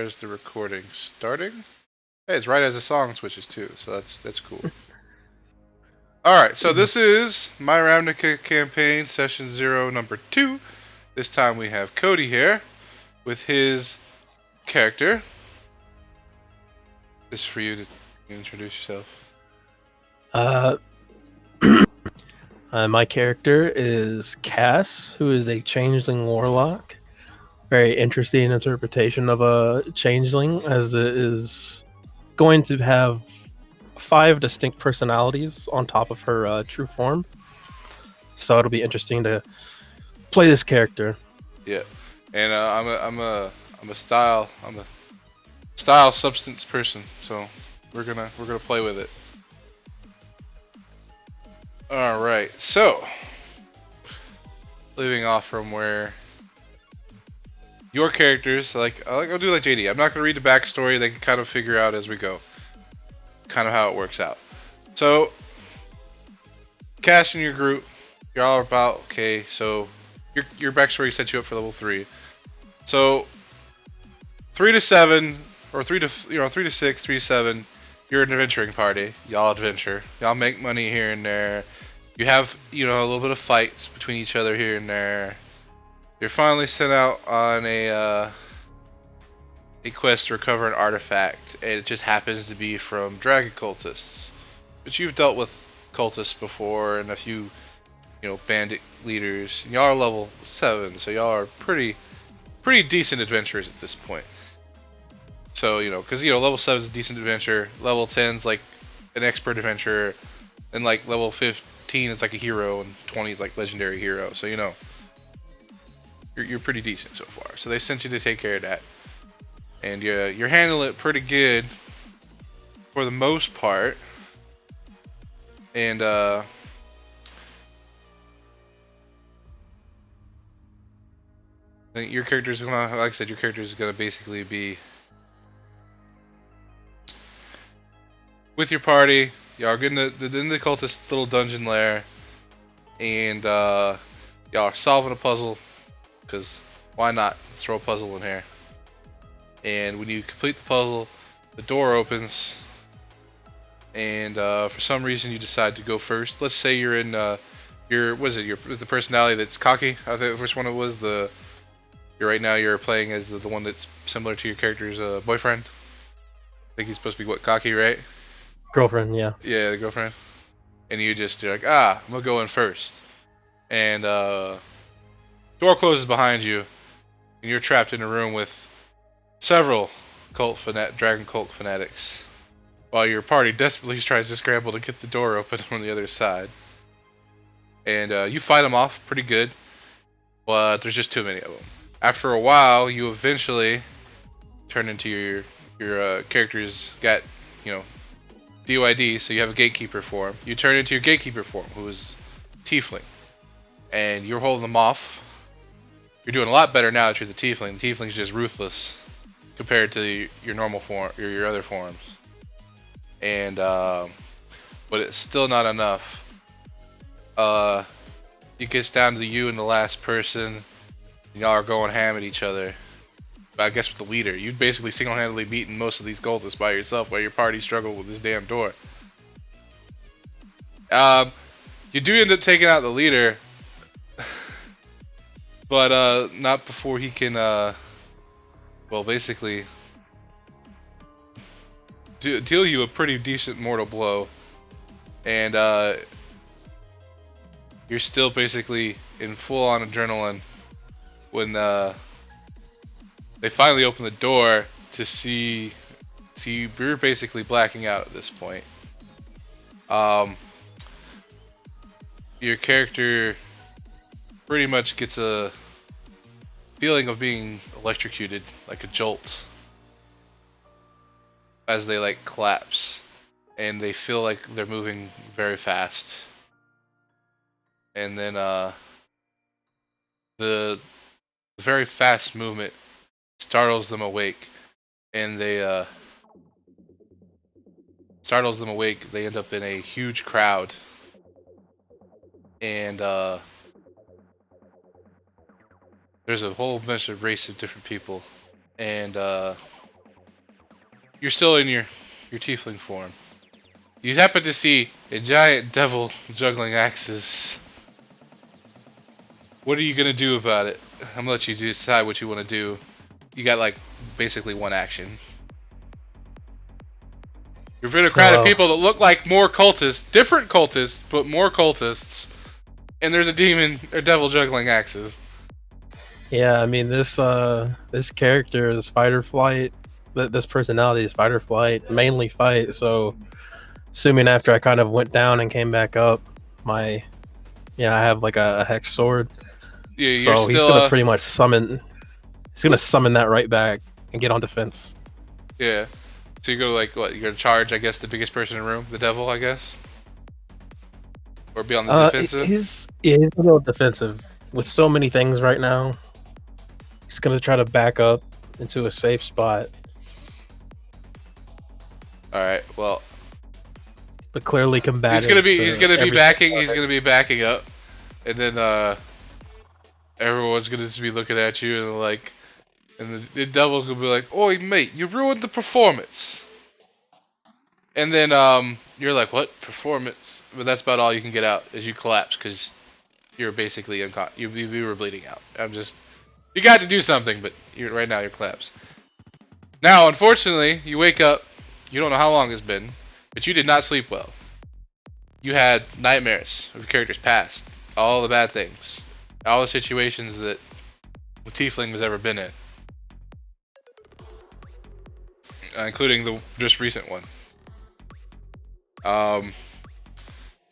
is the recording starting? Hey, it's right as the song switches too, so that's cool. Alright, so this is my Ravnica campaign, session 0, number 2. This time we have Cody here with his character. Just for you to introduce yourself. My character is Cass, who is a changeling warlock. Very interesting interpretation of a changeling, as it is going to have 5 distinct personalities on top of her true form. So it'll be interesting to play this character. Yeah, and I'm a style substance person, so we're gonna play with it. All right, so leaving off from where your characters, I'll do like JD. I'm not gonna read the backstory. They can kind of figure out as we go, kind of how it works out. So, Cash in your group, you're all about okay. So your backstory sets you up for level 3. So 3 to 7, or 3 to 6, 3 to 7. You're an adventuring party. Y'all adventure. Y'all make money here and there. You have a little bit of fights between each other here and there. You're finally sent out on a quest to recover an artifact, and it just happens to be from dragon cultists. But you've dealt with cultists before and a few, bandit leaders. Y'all are level 7, so y'all are pretty decent adventurers at this point. So, because, level 7 is a decent adventure, level 10 is like an expert adventurer, and like level 15 is like a hero, and 20 is like legendary hero. So, you're pretty decent so far. So they sent you to take care of that. And you're handling it pretty good for the most part. And I think your character's gonna, like I said, your character is gonna basically be with your party. Y'all are getting in the cultist little dungeon lair, and y'all are solving a puzzle. Because why not? Let's throw a puzzle in here. And when you complete the puzzle, the door opens, and for some reason you decide to go first. Let's say you're in the personality that's cocky. I think which one it was. You're playing as the one that's similar to your character's boyfriend. I think he's supposed to be cocky, right? Girlfriend, yeah. Yeah, the girlfriend. And you're like, I'm gonna go in first. And door closes behind you, and you're trapped in a room with several dragon cult fanatics, while your party desperately tries to scramble to get the door open from the other side. And you fight them off pretty good, but there's just too many of them. After a while, you eventually turn into your character's got, DOID, so you have a gatekeeper form. You turn into your gatekeeper form, who is tiefling, and you're holding them off. You're doing a lot better now that you're the tiefling. The tiefling's just ruthless compared to your normal form or your other forms. And but it's still not enough. It gets down to you and the last person. And y'all are going ham at each other. But I guess with the leader, you've basically single-handedly beaten most of these cultists by yourself, while your party struggled with this damn door. You do end up taking out the leader, but not before he can basically deal you a pretty decent mortal blow. And you're still basically in full-on adrenaline when they finally open the door to see you're basically blacking out at this point. Your character pretty much gets a feeling of being electrocuted, like a jolt, as they like collapse, and they feel like they're moving very fast. And then the very fast movement startles them awake, and they end up in a huge crowd, and there's a whole bunch of race of different people, and you're still in your tiefling form. You happen to see a giant devil juggling axes. What are you gonna do about it? I'm gonna let you decide what you want to do. You got like basically one action. You're in a crowd of So people that look like more cultists, different cultists, but more cultists. And there's a demon or devil juggling axes. yeah, I mean this character is fight or flight. This personality is fight or flight, mainly fight. So assuming after I kind of went down and came back up, I have like a hex sword. Yeah, you're So he's still gonna pretty much summon. He's gonna summon that right back and get on defense. yeah. So you go like what? You go to charge, I guess, the biggest person in the room, the devil, I guess, or be on the defensive. He's a little defensive with so many things right now. He's gonna try to back up into a safe spot, All right. Well, but clearly combative. he's gonna be backing up, and then everyone's gonna just be looking at you and like, and the devil could be like, "Oi, mate, you ruined the performance." And then you're like, "What performance?" But that's about all you can get out as you collapse because you're basically you were bleeding out. You got to do something, but right now you're collapsed. Now, unfortunately, you wake up. You don't know how long it's been, but you did not sleep well. You had nightmares of your character's past, all the bad things, all the situations that the Tiefling has ever been in, including the just recent one.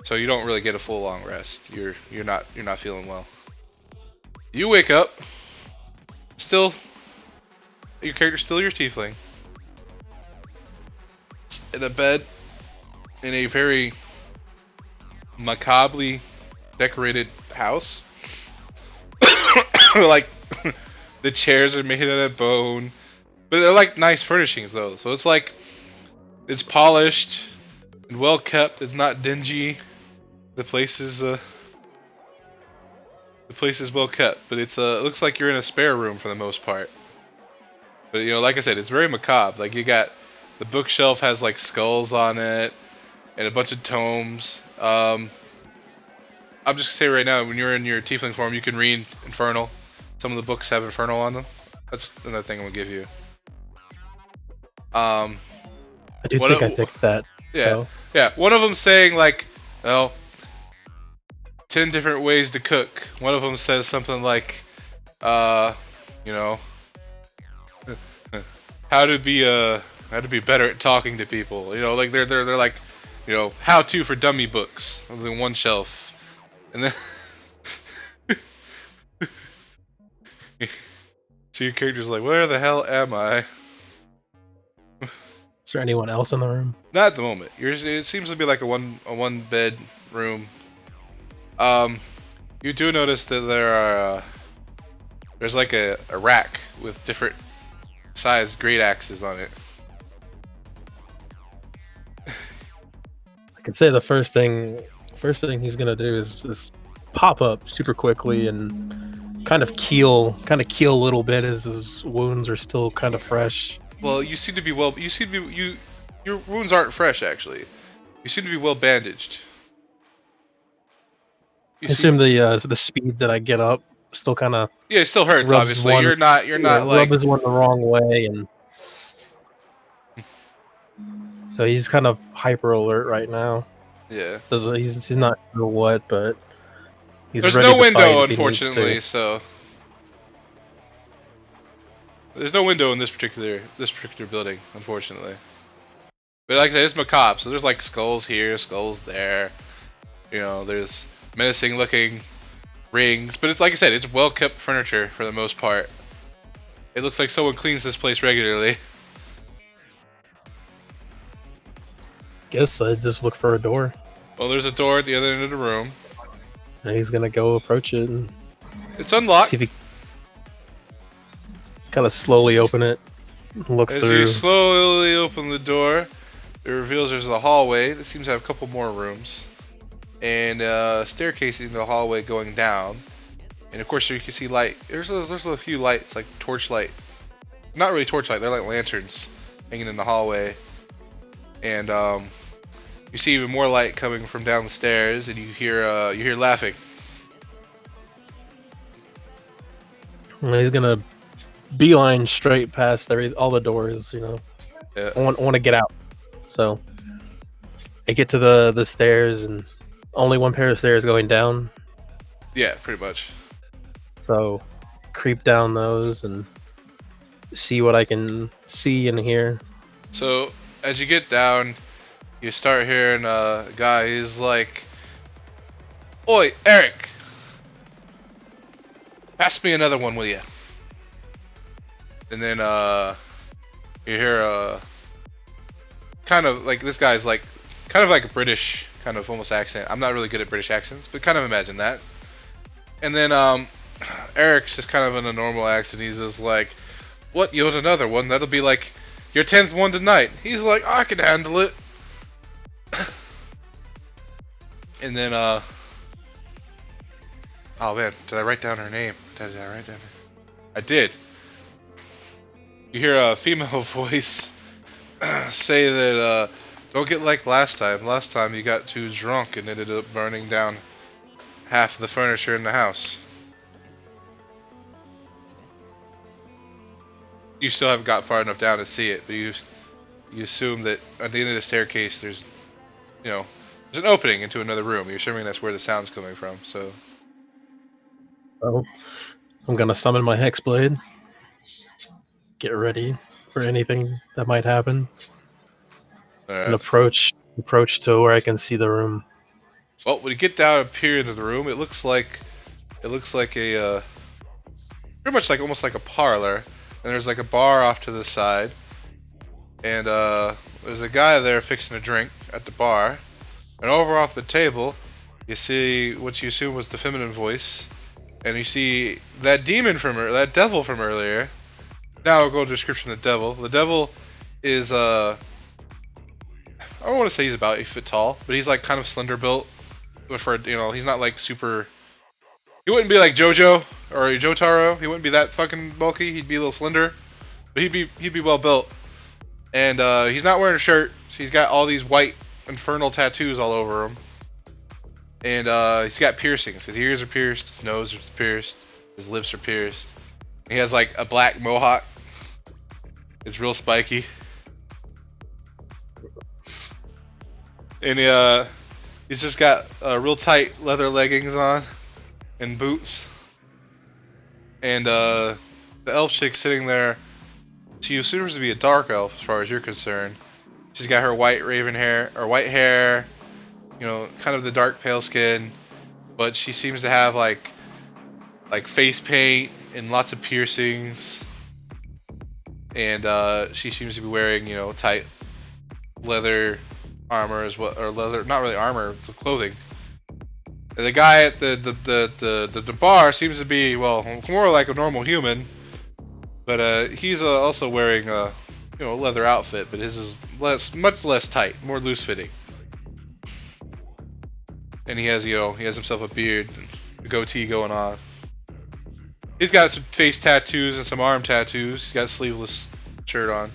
So you don't really get a full long rest. You're not feeling well. You wake up. Still, your character's still your Tiefling. In a bed, in a very macabrely decorated house. Like the chairs are made out of bone, but they're like nice furnishings though. So it's like it's polished and well kept. It's not dingy. The place is well kept, but it looks like you're in a spare room for the most part. But like I said, it's very macabre. Like you got the bookshelf has like skulls on it and a bunch of tomes. I'm just gonna say right now, when you're in your Tiefling form, you can read Infernal. Some of the books have Infernal on them. That's another thing I'm gonna give you. I do think I picked that. Yeah, so. yeah. One of them saying like, well, 10 different ways to cook. One of them says something like, you know, how to be better at talking to people. Like they're like, how to for dummy books on the one shelf, and then so your character's like, where the hell am I? Is there anyone else in the room? Not at the moment. It seems to be like a one bed room. You do notice that there's like a rack with different sized great axes on it. I can say the first thing he's gonna do is pop up super quickly and kind of keel a little bit as his wounds are still kind of fresh. Well, you seem to be your wounds aren't fresh actually. You seem to be well bandaged. I assume the speed that I get up still kind of it still hurts. Obviously, you're not like rubs one the wrong way, and so he's kind of hyper alert right now. Yeah, he's not sure what, but he's there's ready no to window fight unfortunately, so there's no window in this particular building, unfortunately. But like I said, it's macabre, so there's like skulls here, skulls there. There's menacing looking rings, but it's like I said, it's well kept furniture for the most part. It looks like someone cleans this place regularly. Guess I just look for a door. Well, there's a door at the other end of the room. And he's gonna go approach it. And it's unlocked. See if he kind of slowly open it. Look As through. you slowly open the door, it reveals there's a hallway that seems to have a couple more rooms. And staircase in the hallway going down, and of course you can see light. There's a few lights, like torchlight. Not really torchlight; they're like lanterns hanging in the hallway, and you see even more light coming from down the stairs, and you hear laughing. And he's gonna beeline straight past all the doors. Yeah, I want to get out. So I get to the stairs, and only one pair of stairs going down. yeah, pretty much. So creep down those and see what I can see and hear. So as you get down, you start hearing a guy. He's like, "Oi, Eric, pass me another one, will you?" And then you hear kind of like this guy's like kind of like a British kind of almost accent. I'm not really good at British accents, but kind of imagine that. And then Eric's just kind of in a normal accent. He's just like, "What? You want another one? That'll be like your 10th one tonight." He's like, "I can handle it." And then oh man, did I write down her name? Did I write down her? I did. You hear a female voice say that don't get like last time. Last time you got too drunk and ended up burning down half of the furniture in the house. You still haven't got far enough down to see it, but you assume that at the end of the staircase there's there's an opening into another room. You're assuming that's where the sound's coming from. So So I'm gonna summon my Hexblade. Get ready for anything that might happen. And approach to where I can see the room. Well, when you get down and peer into the room, it looks like a pretty much like almost like a parlor. And there's like a bar off to the side, and there's a guy there fixing a drink at the bar. And over off the table, you see what you assume was the feminine voice, and you see that that devil from earlier. Now I'll go to description of the devil. The devil is I don't want to say he's about 8 foot tall, but he's like kind of slender built. For he's not like super. He wouldn't be like JoJo or Jotaro. He wouldn't be that fucking bulky. He'd be a little slender, but he'd be well built. And he's not wearing a shirt. So he's got all these white infernal tattoos all over him. And he's got piercings. His ears are pierced. His nose is pierced. His lips are pierced. He has like a black mohawk. It's real spiky. And he's just got real tight leather leggings on and boots. And the elf chick sitting there, she assumes to be a dark elf as far as you're concerned. She's got her white white hair, kind of the dark pale skin, but she seems to have like face paint and lots of piercings. And she seems to be wearing, tight leather armor as well, or leather, not really armor, the clothing. And the guy at the bar seems to be, well, more like a normal human, but he's also wearing a leather outfit, but his is much less tight, more loose fitting. And he has himself a beard, a goatee going on. He's got some face tattoos and some arm tattoos. He's got a sleeveless shirt on.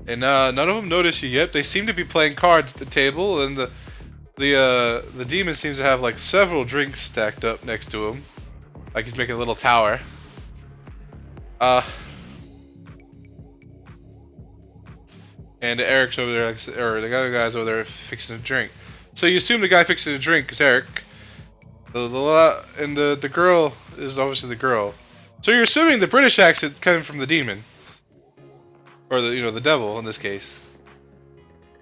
And none of them notice you yet. They seem to be playing cards at the table, and the demon seems to have like several drinks stacked up next to him, like he's making a little tower. And Eric's over there, or the other guy's over there fixing a drink. So you assume the guy fixing a drink is Eric. And the girl is obviously the girl. So you're assuming the British accent coming from the demon, or the devil in this case.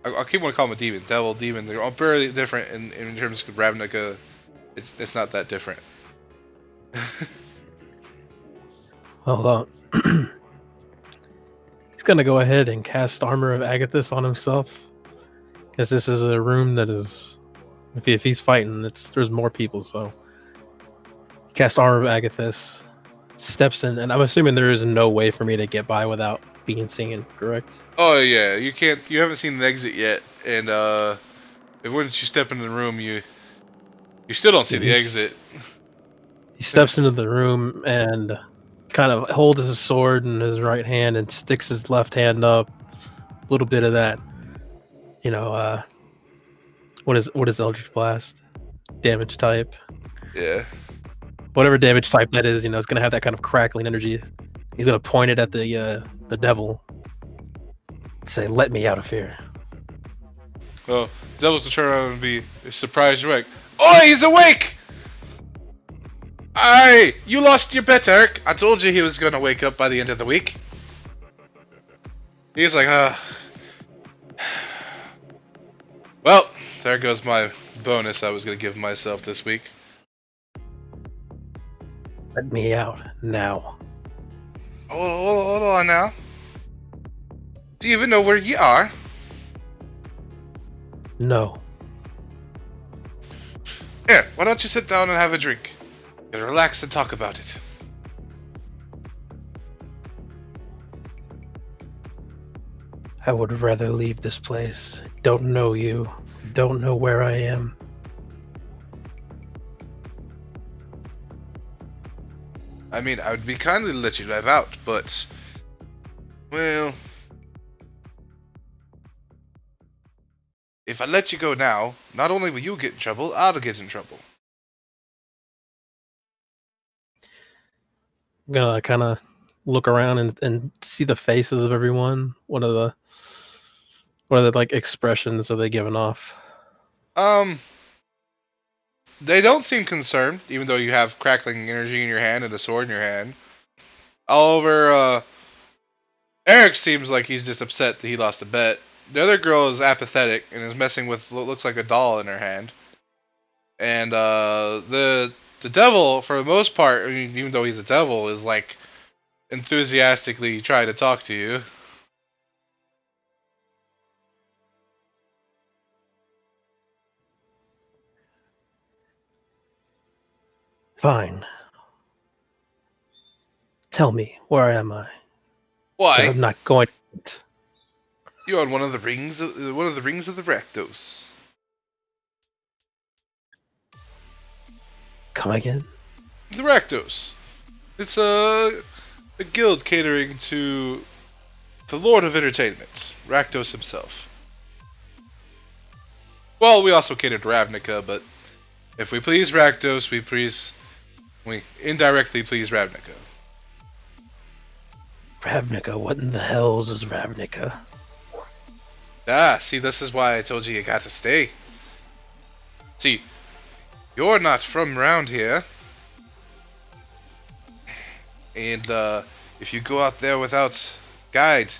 I keep wanting to call him a demon, devil, demon. They're all very different in terms of Ravnica. It's not that different. Hold on. He's gonna go ahead and cast Armor of Agathis on himself, because this is a room that is, if he's fighting, there's more people. So cast Armor of Agathis, steps in, and I'm assuming there is no way for me to get by without being seen, correct? Oh yeah, you can't. You haven't seen the exit yet, and if once you step into the room, you still don't see the exit. He steps into the room, and kind of holds his sword in his right hand and sticks his left hand up. A little bit of that, what is Eldritch Blast? Damage type. Yeah. Whatever damage type that is, it's gonna have that kind of crackling energy. He's gonna point it at the devil. Say, "Let me out of here." Well, Devil's will turn around and be surprised you're like, "Oh, he's awake! Aye, you lost your bet, Eric. I told you he was gonna wake up by the end of the week." He's like, well, there goes my bonus I was gonna give myself this week. Let me out now. Hold on now. Do you even know where you are? No. Here, why don't you sit down and have a drink? And relax and talk about it. I would rather leave this place. Don't know you. Don't know where I am. I mean, I would be kindly to let you drive out, but... well... if I let you go now, not only will you get in trouble, I'll get in trouble. I'm gonna kind of look around and see the faces of everyone. What are the like expressions are they giving off? They don't seem concerned, even though you have crackling energy in your hand and a sword in your hand. However, Eric seems like he's just upset that he lost a bet. The other girl is apathetic and is messing with what looks like a doll in her hand. And the devil, for the most part, I mean, even though he's a devil, is like enthusiastically trying to talk to you. Fine. Tell me, where am I? Why? I'm not going. You're on one of the rings of the Rakdos. Come again? The Rakdos. It's a guild catering to the Lord of Entertainment, Rakdos himself. Well, we also cater to Ravnica, but if we please Rakdos, we indirectly please Ravnica. Ravnica? What in the hells is Ravnica? Ah, see, this is why I told you got to stay. See, you're not from around here. And if you go out there without guide,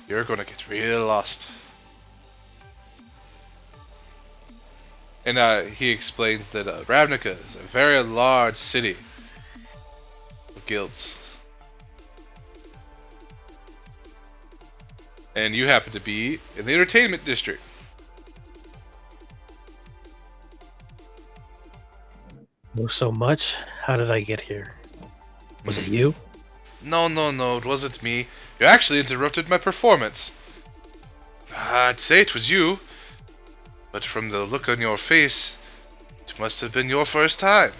you're gonna get real lost. And he explains that Ravnica is a very large city of guilds. And you happen to be in the entertainment district. Know so much? How did I get here? Was it you? No, it wasn't me. You actually interrupted my performance. I'd say it was you. But from the look on your face, it must have been your first time.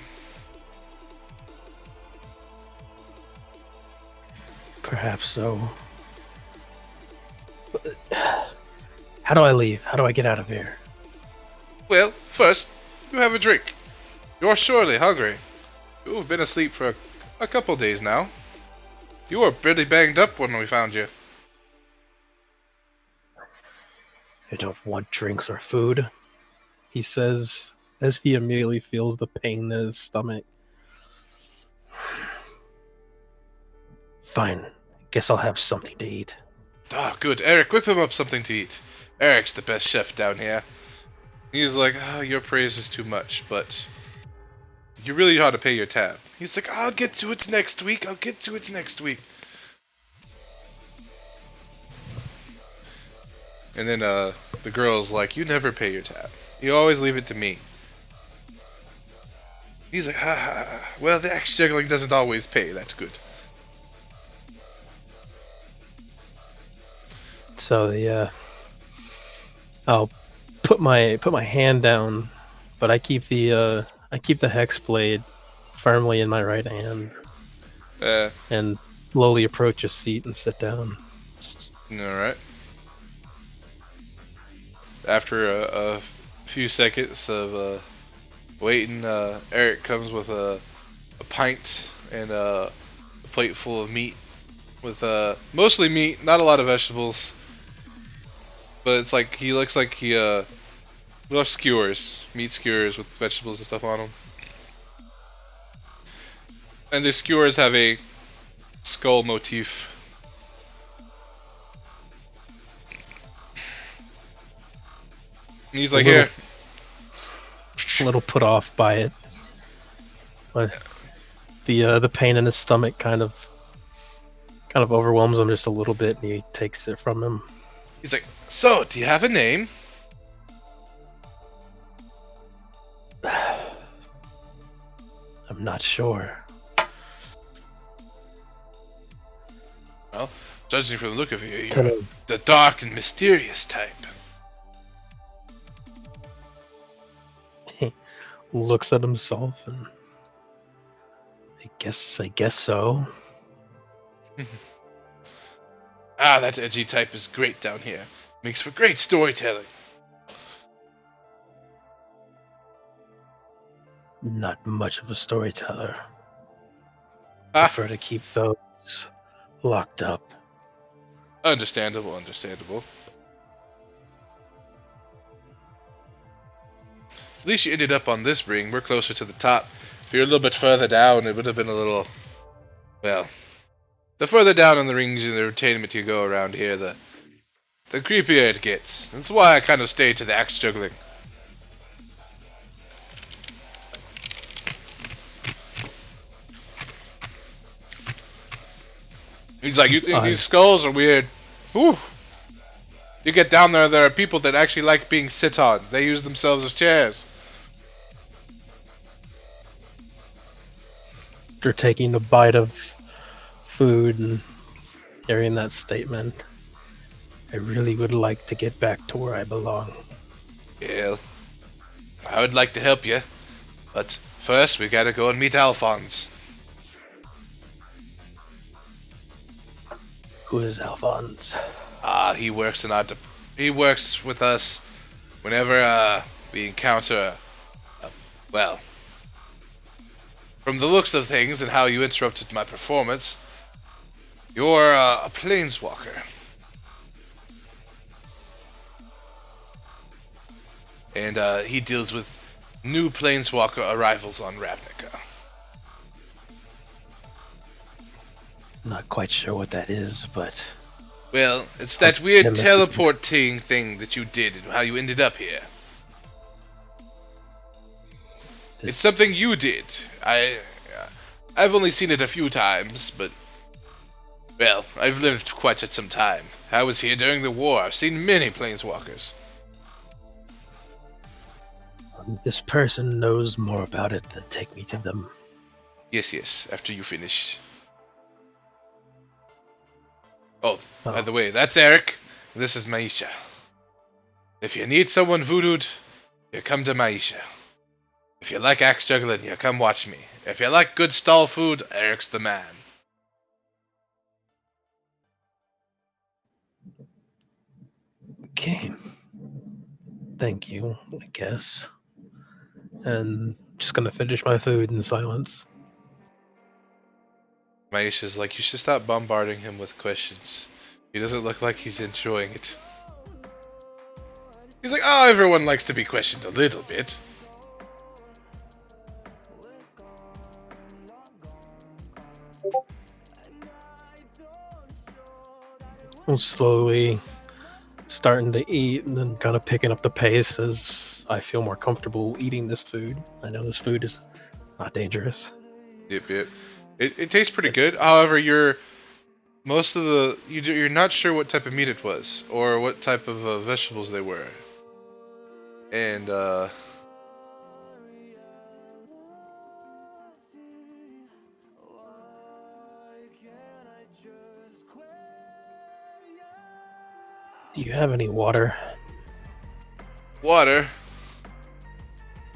Perhaps so. How do I leave? How do I get out of here? Well, first, you have a drink. You're surely hungry. You've been asleep for a couple days now. You were pretty banged up when we found you. I don't want drinks or food, he says as he immediately feels the pain in his stomach. Fine. Guess I'll have something to eat. Ah, good. Eric, whip him up something to eat. Eric's the best chef down here. He's like, your praise is too much, but you really ought to pay your tab. He's like, I'll get to it next week. And then the girl's like, you never pay your tab. You always leave it to me. He's like, ha. Well, the axe juggling doesn't always pay. That's good. So I'll put my hand down, but I keep the hex blade firmly in my right hand, and slowly approach his seat and sit down. All right. After a few seconds of waiting, Eric comes with a pint and a plate full of meat with mostly meat, not a lot of vegetables. But it's like he looks like he loves skewers, meat skewers with vegetables and stuff on them. And the skewers have a skull motif. And he's like, little, here. A little put off by it, but the pain in his stomach kind of overwhelms him just a little bit, and he takes it from him. He's like, so, do you have a name? I'm not sure. Well, judging from the look of you, you're Kind of the dark and mysterious type. looks at himself and I guess so. Ah, that edgy type is great down here. Makes for great storytelling. Not much of a storyteller. Ah, Prefer to keep those locked up. understandable, understandable. At least you ended up on this ring. We're closer to the top. If you're a little bit further down, it would have been a little... Well, the further down on the rings and the entertainment you go around here, the creepier it gets. That's why I kind of stayed to the axe juggling. He's like, you think these skulls are weird? Whew. You get down there are people that actually like being sit on. They use themselves as chairs. After taking a bite of food and hearing that statement, I really would like to get back to where I belong. Yeah, I would like to help you, but first we gotta go and meet Alphonse. Who is Alphonse? He works in he works with us whenever we encounter well, from the looks of things and how you interrupted my performance, you're a planeswalker. And he deals with new planeswalker arrivals on Ravnica. Not quite sure what that is, but... Well, it's that weird teleporting thing that you did and how you ended up here. It's something you did. I've only seen it a few times, but... Well, I've lived quite some time. I was here during the war. I've seen many planeswalkers. This person knows more about it than take me to them. Yes, after you finish. Oh, by the way, that's Eric. This is Maisha. If you need someone voodooed, you come to Maisha. If you like axe juggling, you come watch me. If you like good stall food, Eric's the man. Okay. Thank you, I guess. And just gonna finish my food in silence. Maisha's like, you should stop bombarding him with questions. He doesn't look like he's enjoying it. He's like, oh, everyone likes to be questioned a little bit. I'm slowly starting to eat and then kind of picking up the pace as I feel more comfortable eating this food. I know this food is not dangerous. Yep. It tastes pretty good. However, you're not sure what type of meat it was or what type of vegetables they were. And do you have any water? Water?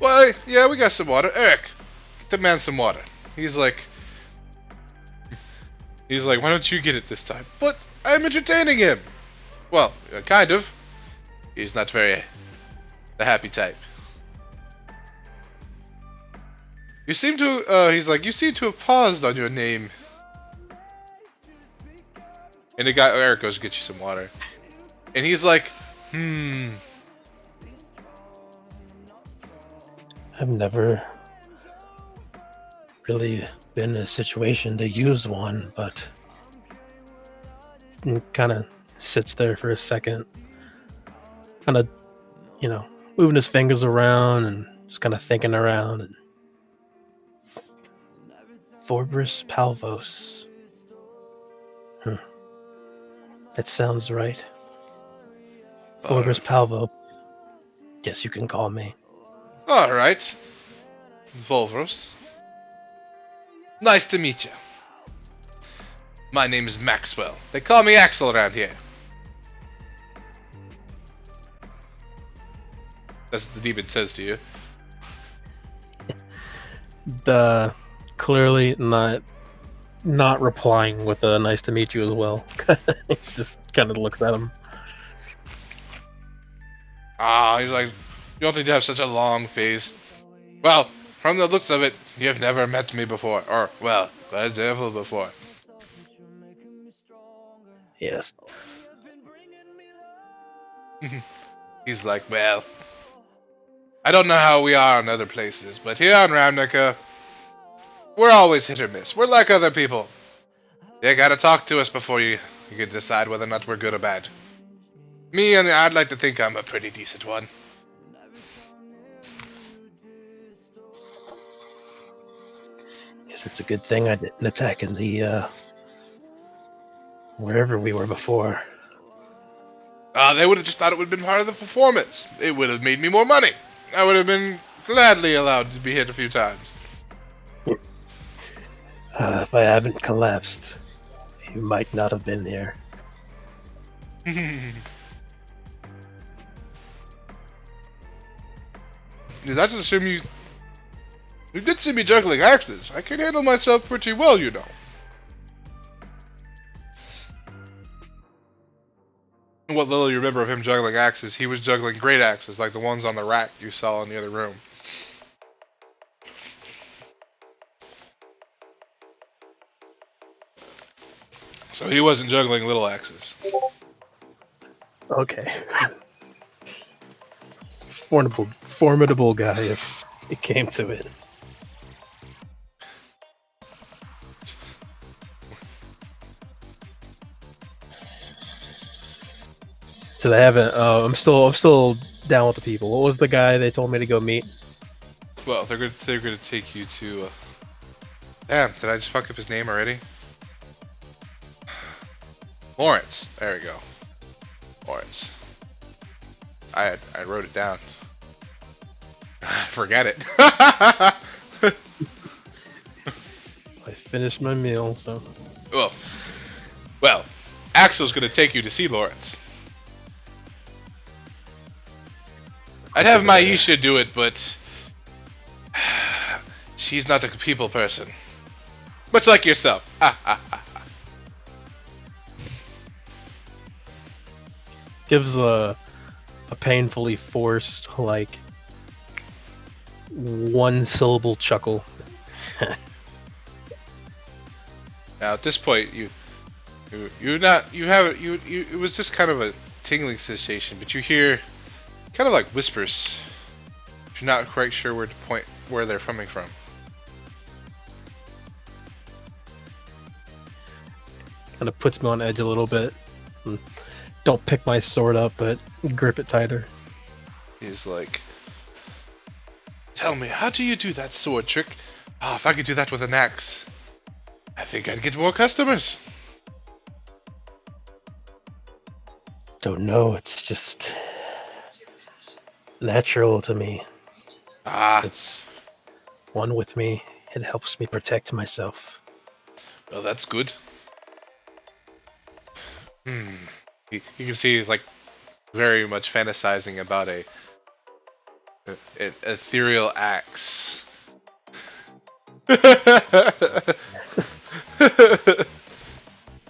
Well, yeah, we got some water. Eric, get the man some water. He's like, He's like, why don't you get it this time? But I'm entertaining him. Well, kind of. He's not very the happy type. You seem to, he's like, you seem to have paused on your name. And the guy, Eric goes to get you some water. And he's like, I've never really been in a situation to use one, but kind of sits there for a second, kind of, moving his fingers around and just kind of thinking around. And Forbris Palvos. That sounds right. Forbris Palvos. Yes, you can call me. Alright. Volvros. Nice to meet you. My name is Maxwell. They call me Axel around here. That's what the demon says to you. Clearly not replying with a nice to meet you as well. It's just kind of looks at him. He's like, you don't think you have such a long face. Well, from the looks of it, you've never met me before. Or, well, glad devil before. Yes. He's like, well, I don't know how we are in other places, but here on Ravnica, we're always hit or miss. We're like other people. You gotta talk to us before you can decide whether or not we're good or bad. Me, and I'd like to think I'm a pretty decent one. Guess it's a good thing I didn't attack in the wherever we were before. They would have just thought it would have been part of the performance. It would have made me more money. I would have been gladly allowed to be hit a few times. If I haven't collapsed, you might not have been here. Did I just assume you did see me juggling axes? I can handle myself pretty well, you know. What little you remember of him juggling axes, he was juggling great axes, like the ones on the rack you saw in the other room. So he wasn't juggling little axes. Okay. Formidable guy if it came to it. So they haven't. I'm still down with the people. What was the guy they told me to go meet? Well, they're gonna take you to. Damn! Did I just fuck up his name already? Lawrence. There we go. Lawrence. I wrote it down. Forget it. I finished my meal, so. Well, Axel's gonna take you to see Lawrence. I'd have Maisha do it, but she's not a people person. Much like yourself. Gives a painfully forced, like, one syllable chuckle. Now at this point, it was just kind of a tingling sensation, but you hear kind of like whispers. You're not quite sure where they're coming from. Kind of puts me on edge a little bit. Don't pick my sword up, but grip it tighter. He's like, tell me, how do you do that sword trick? Oh, if I could do that with an axe, I think I'd get more customers. Don't know, it's just natural to me. It's one with me. It helps me protect myself. Well, that's good. You can see he's like very much fantasizing about an ethereal axe.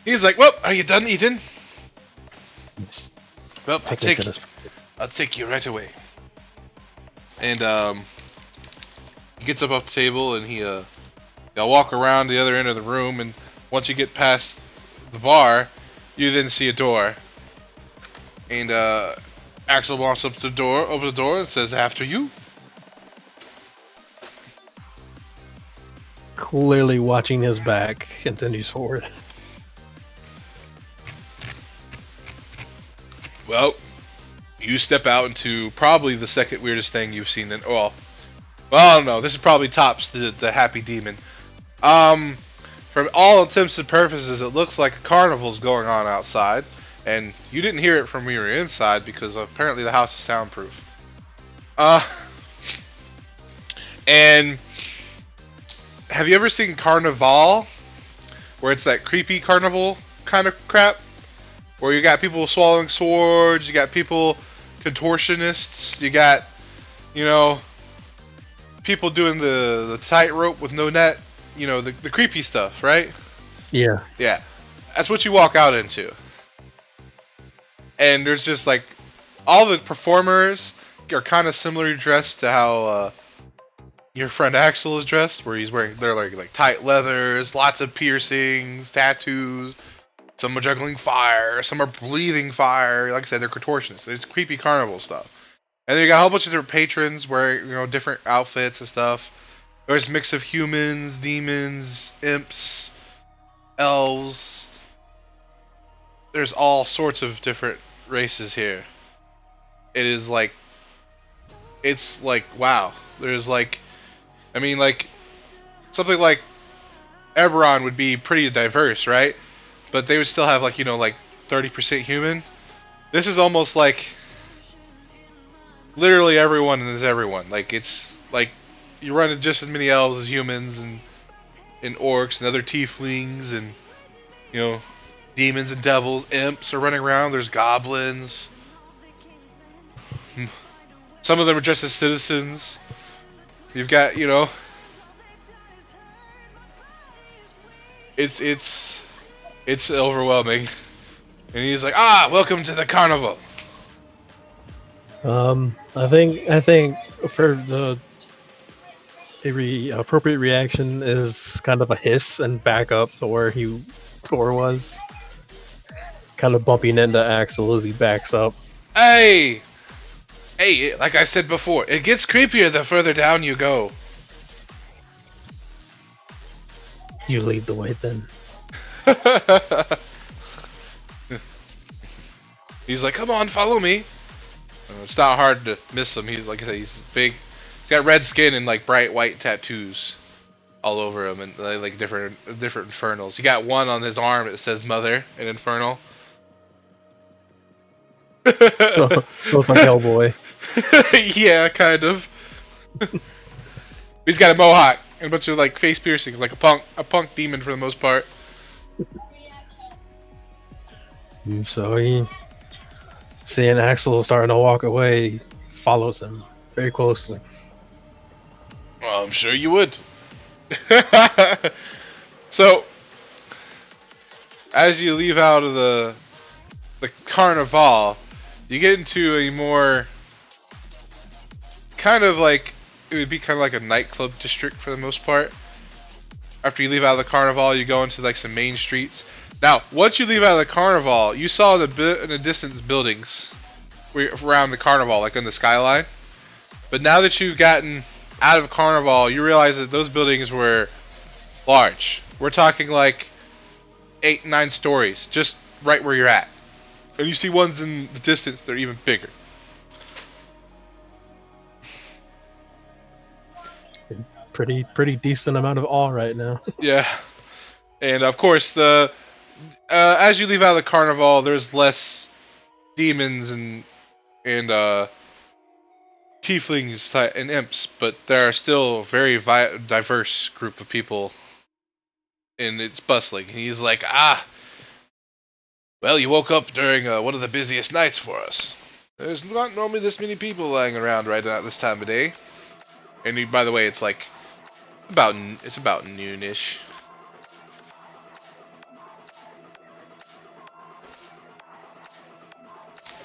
He's like, "Well, are you done eating? It's Well, taking it to this. I'll take you right away." And he gets up off the table and he'll walk around the other end of the room. And once you get past the bar, you then see a door. And Axel walks up to the door, opens the door, and says, "After you." Clearly watching his back, continues forward. Well, you step out into probably the second weirdest thing you've seen in. Well, I don't know. This is probably tops the happy demon. From all intents and purposes, it looks like a carnival's going on outside, and you didn't hear it from when you were inside because apparently the house is soundproof. And have you ever seen Carnival, where it's that creepy carnival kind of crap, where you got people swallowing swords, you got people contortionists, you got, you know, people doing the tightrope with no net, you know, the creepy stuff, right? Yeah. Yeah, that's what you walk out into. And there's just like all the performers are kind of similarly dressed to how your friend Axel is dressed, where they're like tight leathers, lots of piercings, tattoos. Some are juggling fire, some are breathing fire. Like I said, they're contortionists. It's creepy carnival stuff. And then you got a whole bunch of different patrons wearing, you know, different outfits and stuff. There's a mix of humans, demons, imps, elves. There's all sorts of different races here. It's like, wow. There's like, I mean, like, something like Eberron would be pretty diverse, right? But they would still have, like, you know, like 30% human. This is almost like literally everyone is everyone. Like, it's like you run into just as many elves as humans and orcs and other tieflings and, you know, demons and devils. Imps are running around. There's goblins. Some of them are dressed as citizens. You've got, you know, it's overwhelming. And he's like, "Ah, welcome to the carnival." I think for appropriate reaction is kind of a hiss and back up to where Thor was, kind of bumping into Axel as he backs up. Hey, hey, like I said before, it gets creepier the further down you go. You lead the way then. He's like, "Come on, follow me." It's not hard to miss him. He's like I said, he's big. He's got red skin and like bright white tattoos all over him, and like different infernals. You got one on his arm that says "Mother" in Infernal. So it's like Hellboy. Yeah, kind of. He's got a mohawk and a bunch of like face piercings, like a punk demon for the most part. So he, seeing Axel starting to walk away, follows him very closely. Well, I'm sure you would. So, as you leave out of the carnival, you get into a more kind of like, it would be kind of like a nightclub district for the most part. After you leave out of the carnival, you go into like some main streets. Now, once you leave out of the carnival, you saw in the distance buildings around the carnival, like on the skyline. But now that you've gotten out of carnival, you realize that those buildings were large. We're talking like 8, 9 stories, just right where you're at. And you see ones in the distance that are even bigger. Pretty decent amount of awe right now. Yeah. And of course, the as you leave out of the carnival, there's less demons and tieflings and imps, but there are still a very diverse group of people, and it's bustling. And he's like, "Ah, well, you woke up during one of the busiest nights for us. There's not normally this many people lying around right now at this time of day." And by the way, it's like about noonish.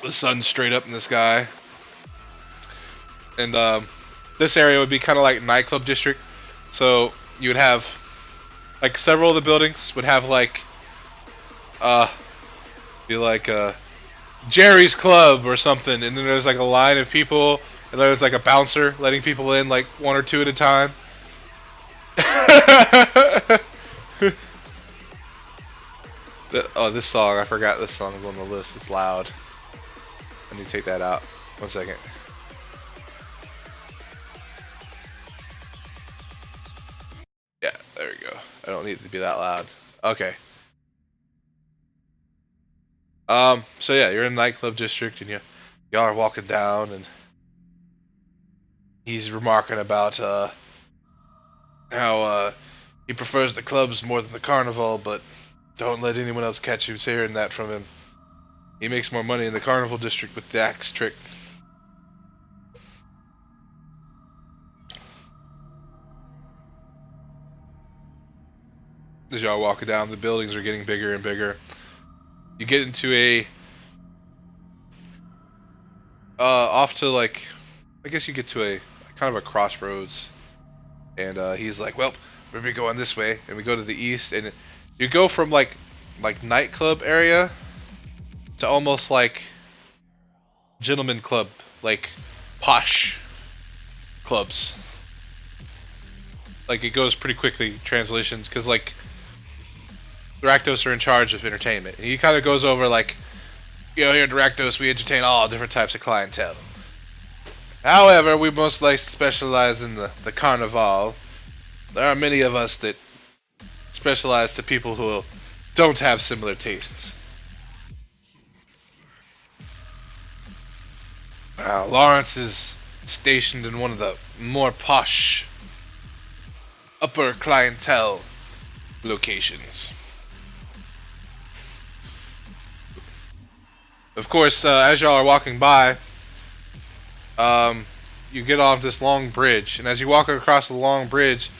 The sun's straight up in the sky. And this area would be kind of like nightclub district. So you would have like several of the buildings would have like be like Jerry's Club or something, and then there's like a line of people, and there's like a bouncer letting people in like one or two at a time. Oh, this song, I forgot this song is on the list. It's loud. I need to take that out. 1 second. Yeah, there we go. I don't need it to be that loud. Okay. So yeah, you're in nightclub district, and y'all are walking down, and he's remarking about how he prefers the clubs more than the carnival, but don't let anyone else catch you hearing that from him. He makes more money in the carnival district with the axe trick. As y'all walking down, the buildings are getting bigger and bigger. You get into a off to like, I guess you get to a kind of a crossroads, and he's like, "Well, we're gonna be going this way," and we go to the east, and you go from like nightclub area to almost like gentleman club, like posh clubs. Like it goes pretty quickly, translations, because like the Rakdos are in charge of entertainment. And he kind of goes over like, here at Rakdos we entertain all different types of clientele. However, we most like to specialize in the carnival. There are many of us that specialize to people who don't have similar tastes. Lawrence is stationed in one of the more posh upper clientele locations. Of course, as y'all are walking by, you get off this long bridge, and as you walk across the long bridge,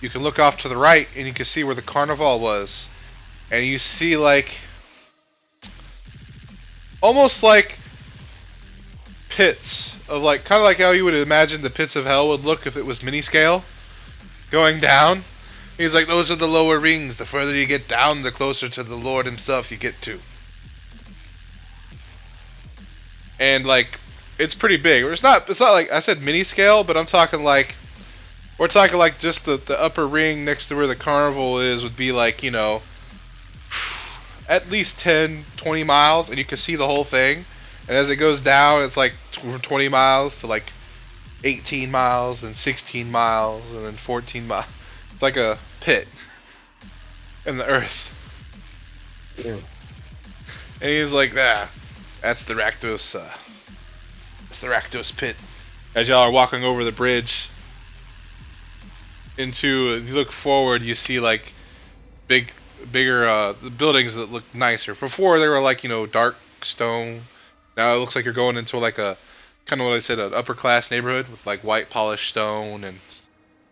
you can look off to the right, and you can see where the carnival was, and you see like almost like pits of like kind of like how you would imagine the pits of hell would look if it was mini scale going down. He's like, those are the lower rings. The further you get down, the closer to the Lord himself you get to. And like, it's pretty big. It's not like I said mini scale, but I'm talking like, we're talking like just the upper ring next to where the carnival is would be like, you know, at least 10, 20 miles, and you can see the whole thing. And as it goes down, it's like from 20 miles to like 18 miles, and 16 miles, and then 14 miles. It's like a pit in the earth. Yeah. And he's like, that's the Rakdos, pit. As y'all are walking over the bridge into, you look forward, you see like bigger buildings that look nicer. Before they were like, you know, dark stone. Now it looks like you're going into like a kind of what I said, an upper class neighborhood with like white polished stone and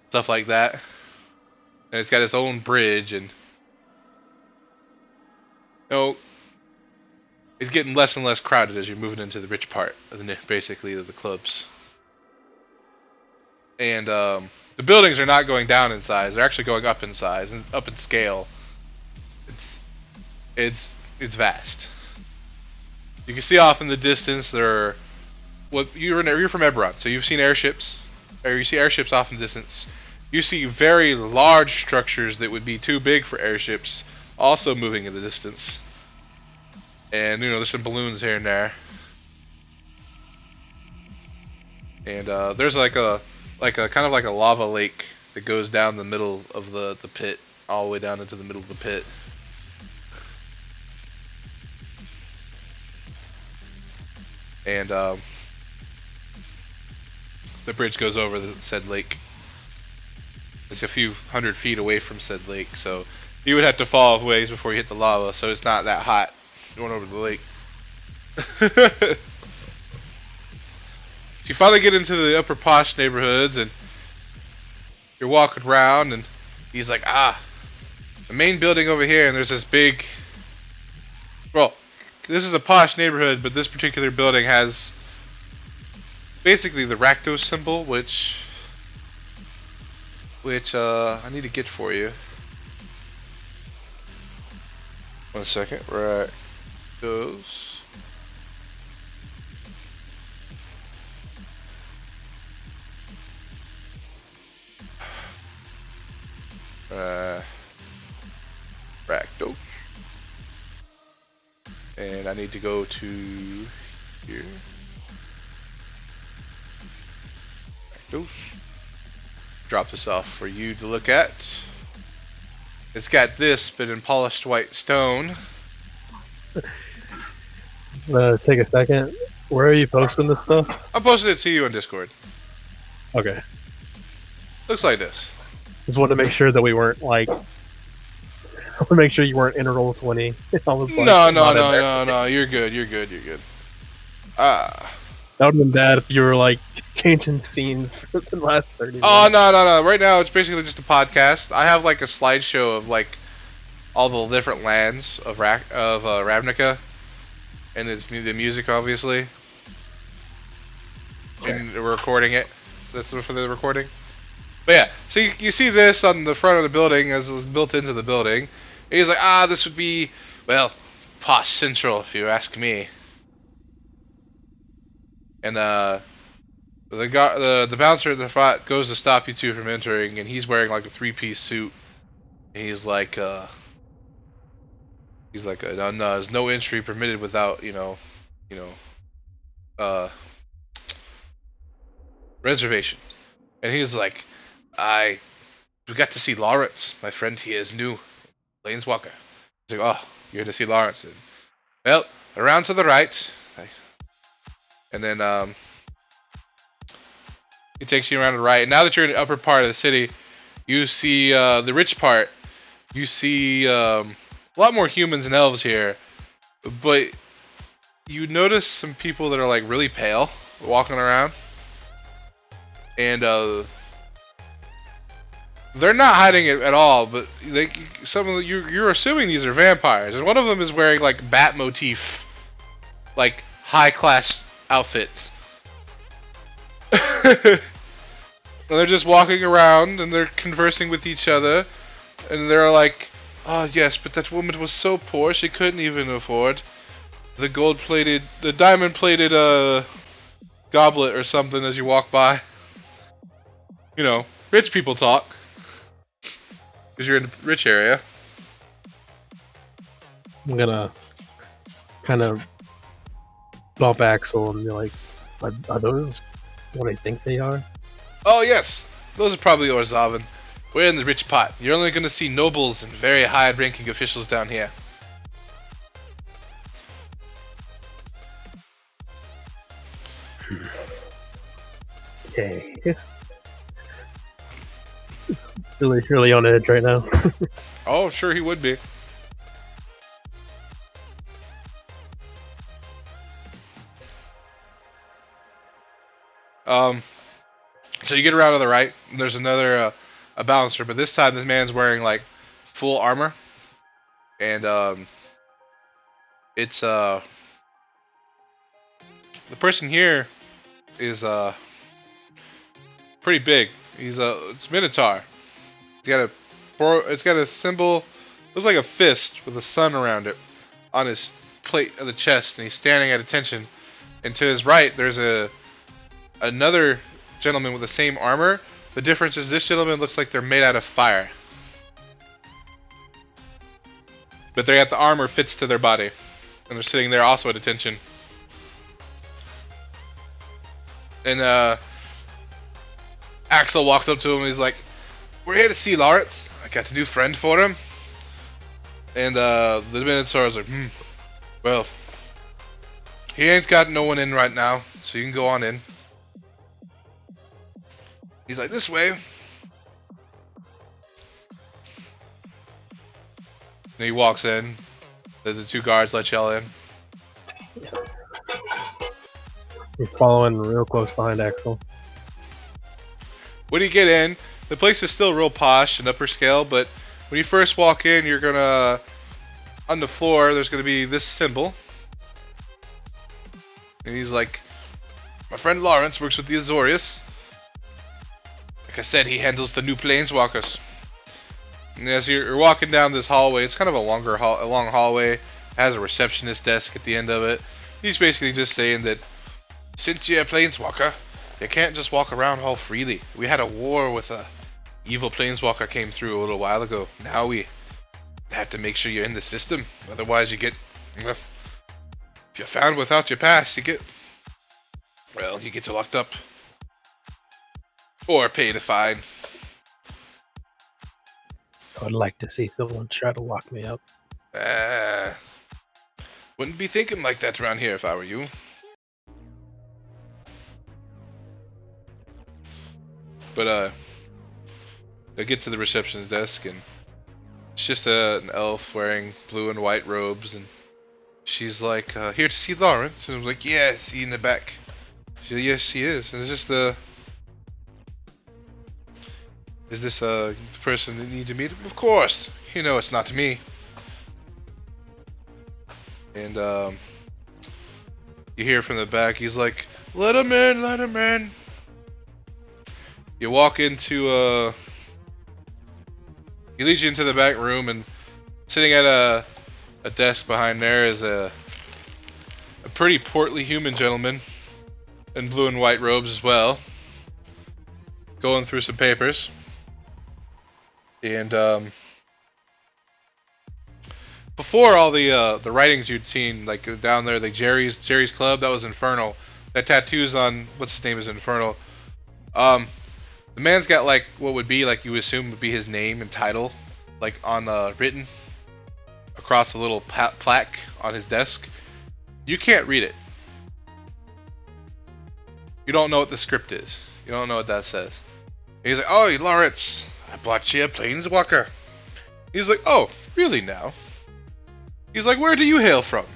stuff like that. And it's got its own bridge, and you know, it's getting less and less crowded as you're moving into the rich part of basically of the clubs. And the buildings are not going down in size; they're actually going up in size and up in scale. It's vast. You can see off in the distance there are you're from Eberron, so you've seen airships, or you see airships off in the distance. You see very large structures that would be too big for airships, also moving in the distance. And you know, there's some balloons here and there. And there's like a kind of like a lava lake that goes down the middle of the pit, all the way down into the middle of the pit. And the bridge goes over the said lake. It's a few hundred feet away from said lake, so you would have to fall a ways before you hit the lava, so it's not that hot going over the lake. You finally get into the upper posh neighborhoods, and you're walking around, and he's like, the main building over here, and there's this big, well, this is a posh neighborhood, but this particular building has basically the Rakdos symbol, which I need to get for you. 1 second. Rakdos. Rakdos. And I need to go to here. Rakdos. Drop this off for you to look at. It's got this, but in polished white stone. Take a second. Where are you posting this stuff? I'm posting it to you on Discord. Okay. Looks like this. Just wanted to make sure that we weren't like. I want to make sure you weren't in roll 20. I was like, No. You're good. Ah. That would have been bad if you were like changing scenes for the last 30 minutes. Oh no. Right now it's basically just a podcast. I have like a slideshow of like all the different lands of Ravnica, and it's the music obviously, and we're recording it. That's for the recording. But yeah, so you see this on the front of the building as it was built into the building. And he's like, this would be, well, posh central if you ask me. And the bouncer at the front goes to stop you two from entering, and he's wearing like a 3-piece suit. And he's like, there's no entry permitted without, reservation. And he's like, we got to see Lawrence. My friend here is new. Planeswalker. He's like, oh, you're to see Lawrence. And, well, around to the right. And then, he takes you around to the right. And now that you're in the upper part of the city, you see, the rich part. You see, a lot more humans and elves here. But you notice some people that are, like, really pale walking around. And, they're not hiding it at all, but you're assuming these are vampires, and one of them is wearing like bat motif, like high class outfit. And they're just walking around and they're conversing with each other, and they're like, "Oh yes, but that woman was so poor she couldn't even afford the diamond plated goblet or something." As you walk by, rich people talk. Because you're in the rich area. I'm gonna kind of bump Axel and be like, are those what I think they are? Oh yes, those are probably Orzavan. We're in the rich pot. You're only going to see nobles and very high-ranking officials down here. Okay. Really on edge right now. Oh, sure he would be. So you get around to the right, and there's another a balancer, but this time this man's wearing like full armor, and it's the person here is pretty big. It's Minotaur. It's got a symbol, looks like a fist with a sun around it on his plate of the chest, and he's standing at attention. And to his right, there's another gentleman with the same armor. The difference is this gentleman looks like they're made out of fire, but they got the armor fits to their body, and they're sitting there also at attention. And Axel walks up to him and he's like, "We're here to see Lawrence. I got a new friend for him." And the Minotaur's like, well, he ain't got no one in right now, so you can go on in. He's like, "This way." And he walks in. The two guards let y'all in. He's following real close behind Axel. When you get in, the place is still real posh and upper scale, but when you first walk in, you're gonna, on the floor, there's gonna be this symbol, And he's like, my friend Lawrence works with the Azorius. Like I said, he handles the new planeswalkers. And as you're walking down this hallway, it's kind of a long hallway. It has a receptionist desk at the end of it. He's basically just saying that since you're a planeswalker, you can't just walk around all freely. We had a war with a evil planeswalker came through a little while ago. Now we have to make sure you're in the system. Otherwise you get... If you're found without your pass, you get locked up. Or paid a fine. I would like to see someone try to lock me up. Wouldn't be thinking like that around here if I were you. But they get to the receptionist desk and it's just an elf wearing blue and white robes, and she's like, here to see Lawrence. And I was like, yeah, see in the back. She's like, yes, she is. And it's just is this the person that you need to meet? Of course. You know it's not me. And you hear from the back, he's like, let him in, let him in. You walk into he leads you into the back room, and sitting at a desk behind there is a pretty portly human gentleman in blue and white robes as well, going through some papers. And before all the writings you'd seen, like down there, like Jerry's Club, that was Infernal. That tattoo's on what's his name is Infernal. The man's got like what would be like you would assume would be his name and title, like on written across a little plaque on his desk. You can't read it. You don't know what the script is. You don't know what that says. And he's like, oh, Lawrence, I brought you a planeswalker. He's like, oh, really now? He's like, where do you hail from?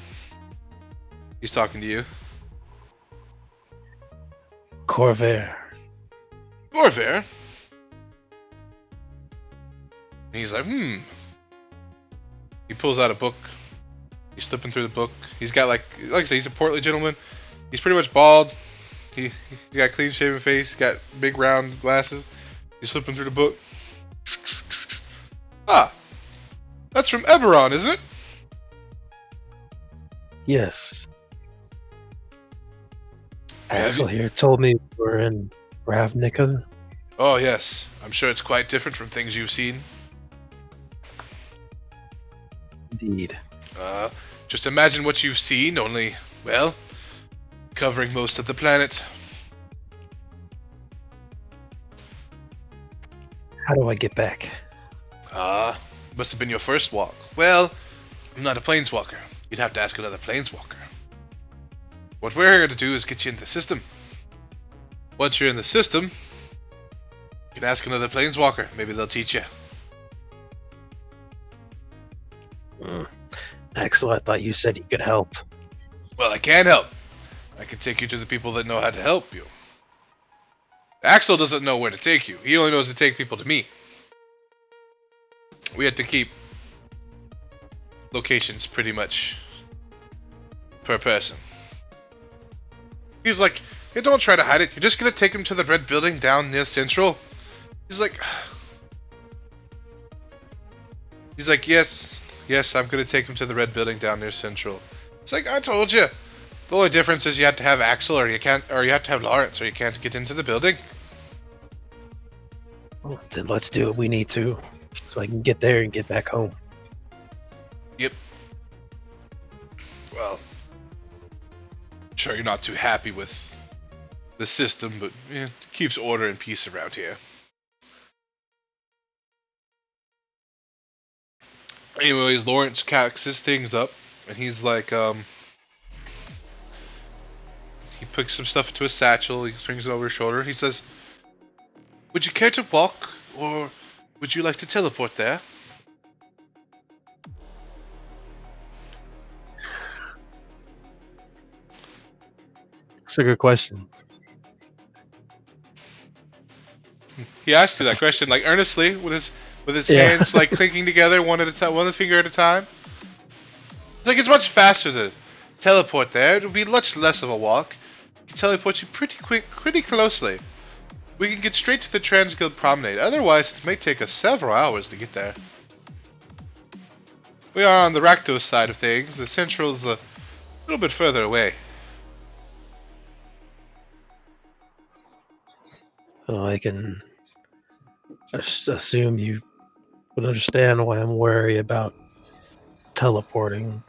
He's talking to you. Corvair. Corvair? And he's like, He pulls out a book. He's flipping through the book. He's got like I said, he's a portly gentleman. He's pretty much bald. He's got a clean shaven face. He's got big round glasses. He's flipping through the book. Ah, that's from Eberron, isn't it? Yes. Axel here told me we're in Ravnica. Oh yes, I'm sure it's quite different from things you've seen. Indeed. Just imagine what you've seen, only, well, covering most of the planet. How do I get back? Must have been your first walk. Well, I'm not a planeswalker. You'd have to ask another planeswalker. What we're here to do is get you in the system. Once you're in the system, you can ask another planeswalker. Maybe they'll teach you. Axel, I thought you said you could help. Well, I can help. I can take you to the people that know how to help you. Axel doesn't know where to take you. He only knows to take people to me. We had to keep locations pretty much per person. He's like, hey, don't try to hide it. You're just gonna take him to the red building down near Central. He's like, yes, I'm gonna take him to the red building down near Central. It's like, I told you. The only difference is you have to have Axel, or you have to have Lawrence, or you can't get into the building. Well, then let's do what we need to, so I can get there and get back home. Yep. Well, I'm sure you're not too happy with the system, but it keeps order and peace around here. Anyways, Lawrence cacks his things up, and he's like, he picks some stuff into a satchel, he swings it over his shoulder, he says, would you care to walk, or would you like to teleport there? That's a good question. He asked you that question like earnestly, with his hands like clinking together one finger at a time. It's like it's much faster to teleport there, it'll be much less of a walk. We can teleport you pretty closely. We can get straight to the Transguild Promenade. Otherwise, it may take us several hours to get there. We are on the Rakdos side of things. The Central's a little bit further away. So I can assume you would understand why I'm wary about teleporting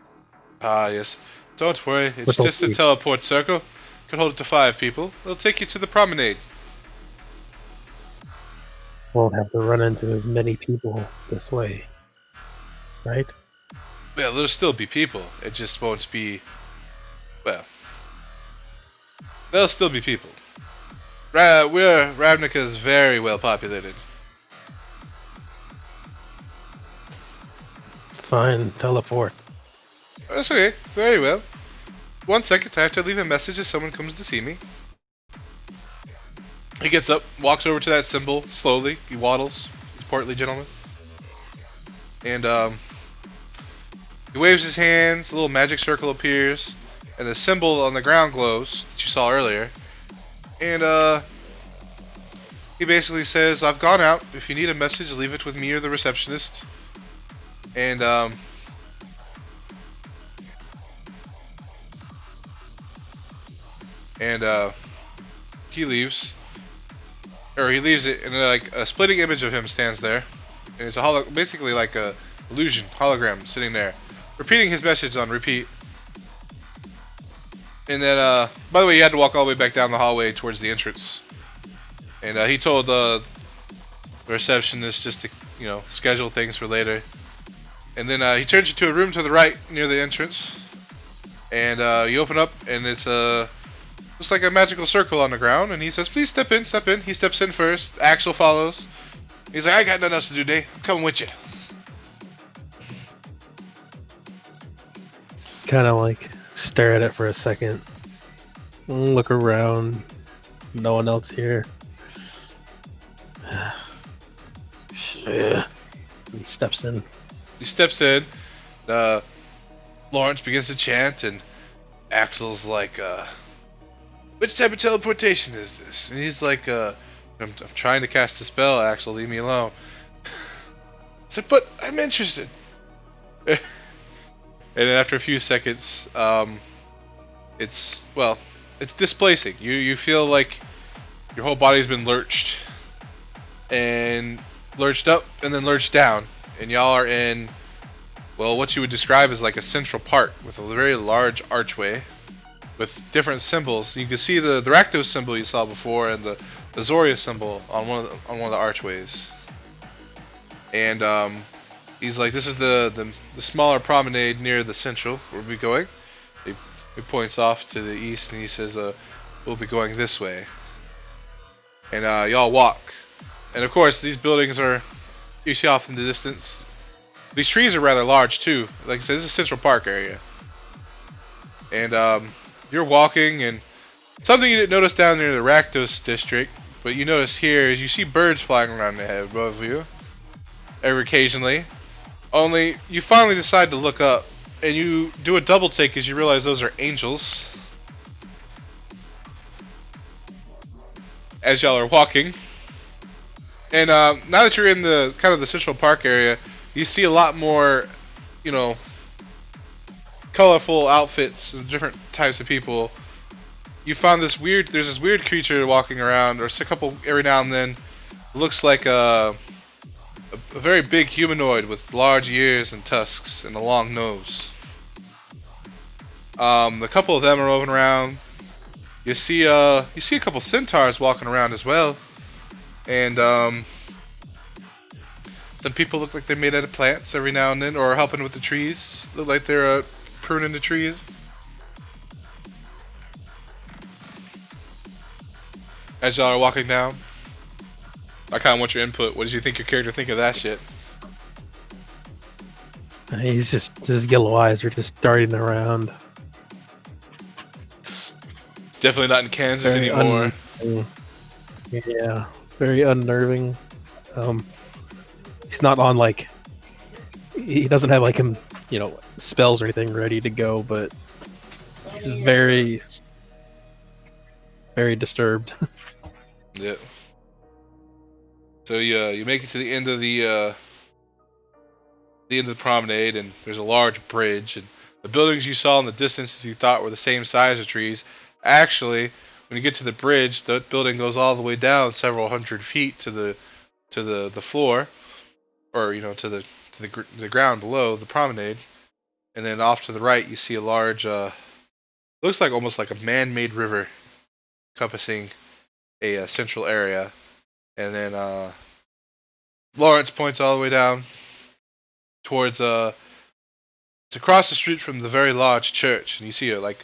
Ah, yes. Don't worry, it's with just a only teleport circle. Can hold it to 5 people. It'll take you to the promenade. won't have to run into as many people this way, right? Well, there'll still be people. It just won't be... Well, there'll still be people. Ravnica is very well populated. Fine, teleport. That's okay. Very well. 1 second, I have to leave a message if someone comes to see me. He gets up, walks over to that symbol slowly. He waddles. He's a portly gentleman. And he waves his hands. A little magic circle appears, and the symbol on the ground glows that you saw earlier. And he basically says, "I've gone out. If you need a message, leave it with me or the receptionist." And he leaves, or he leaves it, and like a splitting image of him stands there, and it's a basically like a illusion hologram sitting there, repeating his message on repeat. And then, by the way, you had to walk all the way back down the hallway towards the entrance. And he told the receptionist just to, schedule things for later. And then he turns you to a room to the right near the entrance. And you open up, and it's just like a magical circle on the ground. And he says, "Please step in, step in." He steps in first. Axel follows. He's like, "I got nothing else to do today. I'm coming with you." Kind of like stare at it for a second, look around, no one else here. He steps in. He steps in. Lawrence begins to chant, and Axel's like, "Which type of teleportation is this?" And he's like, I'm trying to cast a spell, Axel, leave me alone." I said, "But I'm interested." And then after a few seconds, it's displacing. You feel like your whole body's been lurched, and lurched up, and then lurched down, and y'all are in, well, what you would describe as like a central park with a very large archway with different symbols. You can see the Rakdos symbol you saw before, and the Zoria symbol on one of the archways. And he's like, "This is the smaller promenade near the central where we'll be going." He points off to the east, and he says, "We'll be going this way." And y'all walk. And of course, these buildings you see off in the distance. These trees are rather large too. Like I said, this is a Central Park area. And you're walking, and something you didn't notice down near the Rakdos district, but you notice here is you see birds flying around the head above you every occasionally. Only you finally decide to look up, and you do a double take as you realize those are angels. As y'all are walking. And now that you're in the kind of the Central Park area, you see a lot more, colorful outfits of different types of people. You found there's this weird creature walking around. There's a couple every now and then. It looks like a very big humanoid with large ears and tusks and a long nose. A couple of them are moving around. You see a couple centaurs walking around as well. And some people look like they're made out of plants every now and then, or helping with the trees. Look like they're pruning the trees. As y'all are walking down, I kind of want your input. What did you think your character think of that shit? He's his yellow eyes are just darting around. Definitely not in Kansas anymore. Yeah, very unnerving. He's not on he doesn't have spells or anything ready to go, but He's very, very disturbed. Yeah. So you make it to the end of the promenade, and there's a large bridge, and the buildings you saw in the distance you thought were the same size as trees. Actually, when you get to the bridge, the building goes all the way down several hundred feet to the floor, or to the ground below the promenade, and then off to the right you see a large, looks like almost like a man-made river encompassing a central area, and then Lawrence points all the way down towards it's across the street from the very large church, and you see a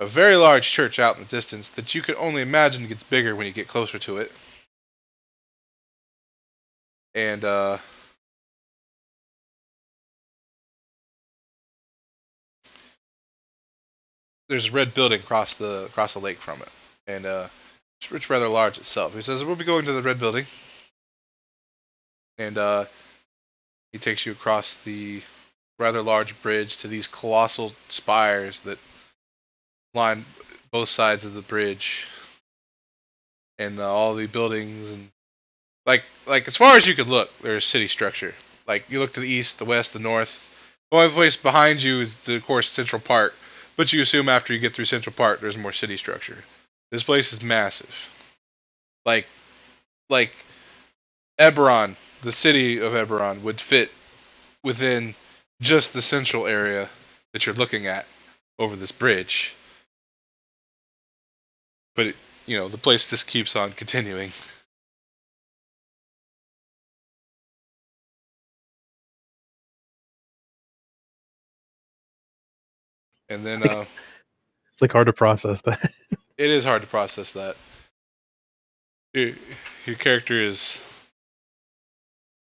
very large church out in the distance that you can only imagine gets bigger when you get closer to it. And there's a red building across the lake from it, and it's rather large itself. He says we'll be going to the red building, and he takes you across the rather large bridge to these colossal spires that line both sides of the bridge, and all the buildings, and like as far as you could look, there's city structure. Like you look to the east, the west, the north. The only place behind you is, of course, Central Park. But you assume after you get through Central Park, there's more city structure. This place is massive. Like like Eberron, the city of Eberron, would fit within just the central area that you're looking at over this bridge. But the place just keeps on continuing. And then It's like hard to process that. it is hard to process that. Your character is,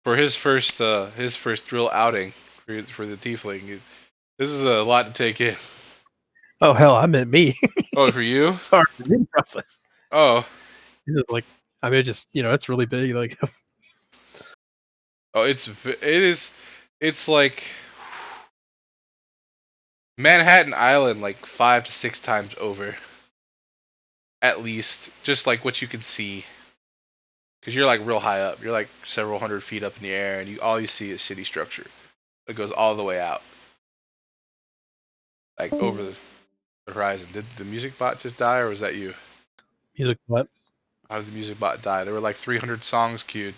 for his first real outing for the tiefling. This is a lot to take in. Oh hell, I meant me. Oh, for you? Sorry, I didn't process. Oh, It's just like, I mean, just it's really big. Like, oh, it's like Manhattan Island, like 5 to 6 times over, at least. Just like what you can see, because you're like real high up. You're like several hundred feet up in the air, and all you see is city structure that goes all the way out, like over the horizon. Did the music bot just die, or was that you? music, what? How did the music bot die? There were like 300 songs queued.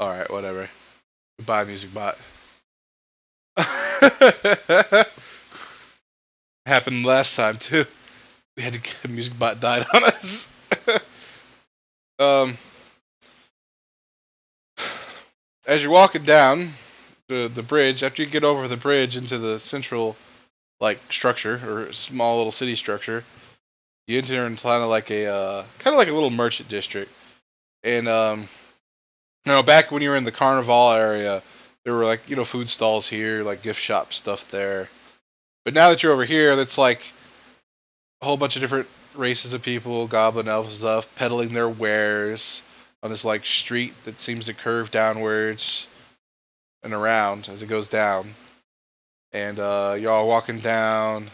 All right, whatever. Goodbye, music bot. Happened last time too. We had to get a music bot died on us. um, as you're walking down the bridge, after you get over the bridge into the central like structure or small little city structure, you enter into kind of like a little merchant district. And back when you were in the carnival area, there were like food stalls here, like gift shop stuff there. But now that you're over here, that's like a whole bunch of different races of people, goblin, elf stuff, peddling their wares on this like street that seems to curve downwards and around as it goes down. And y'all walking down.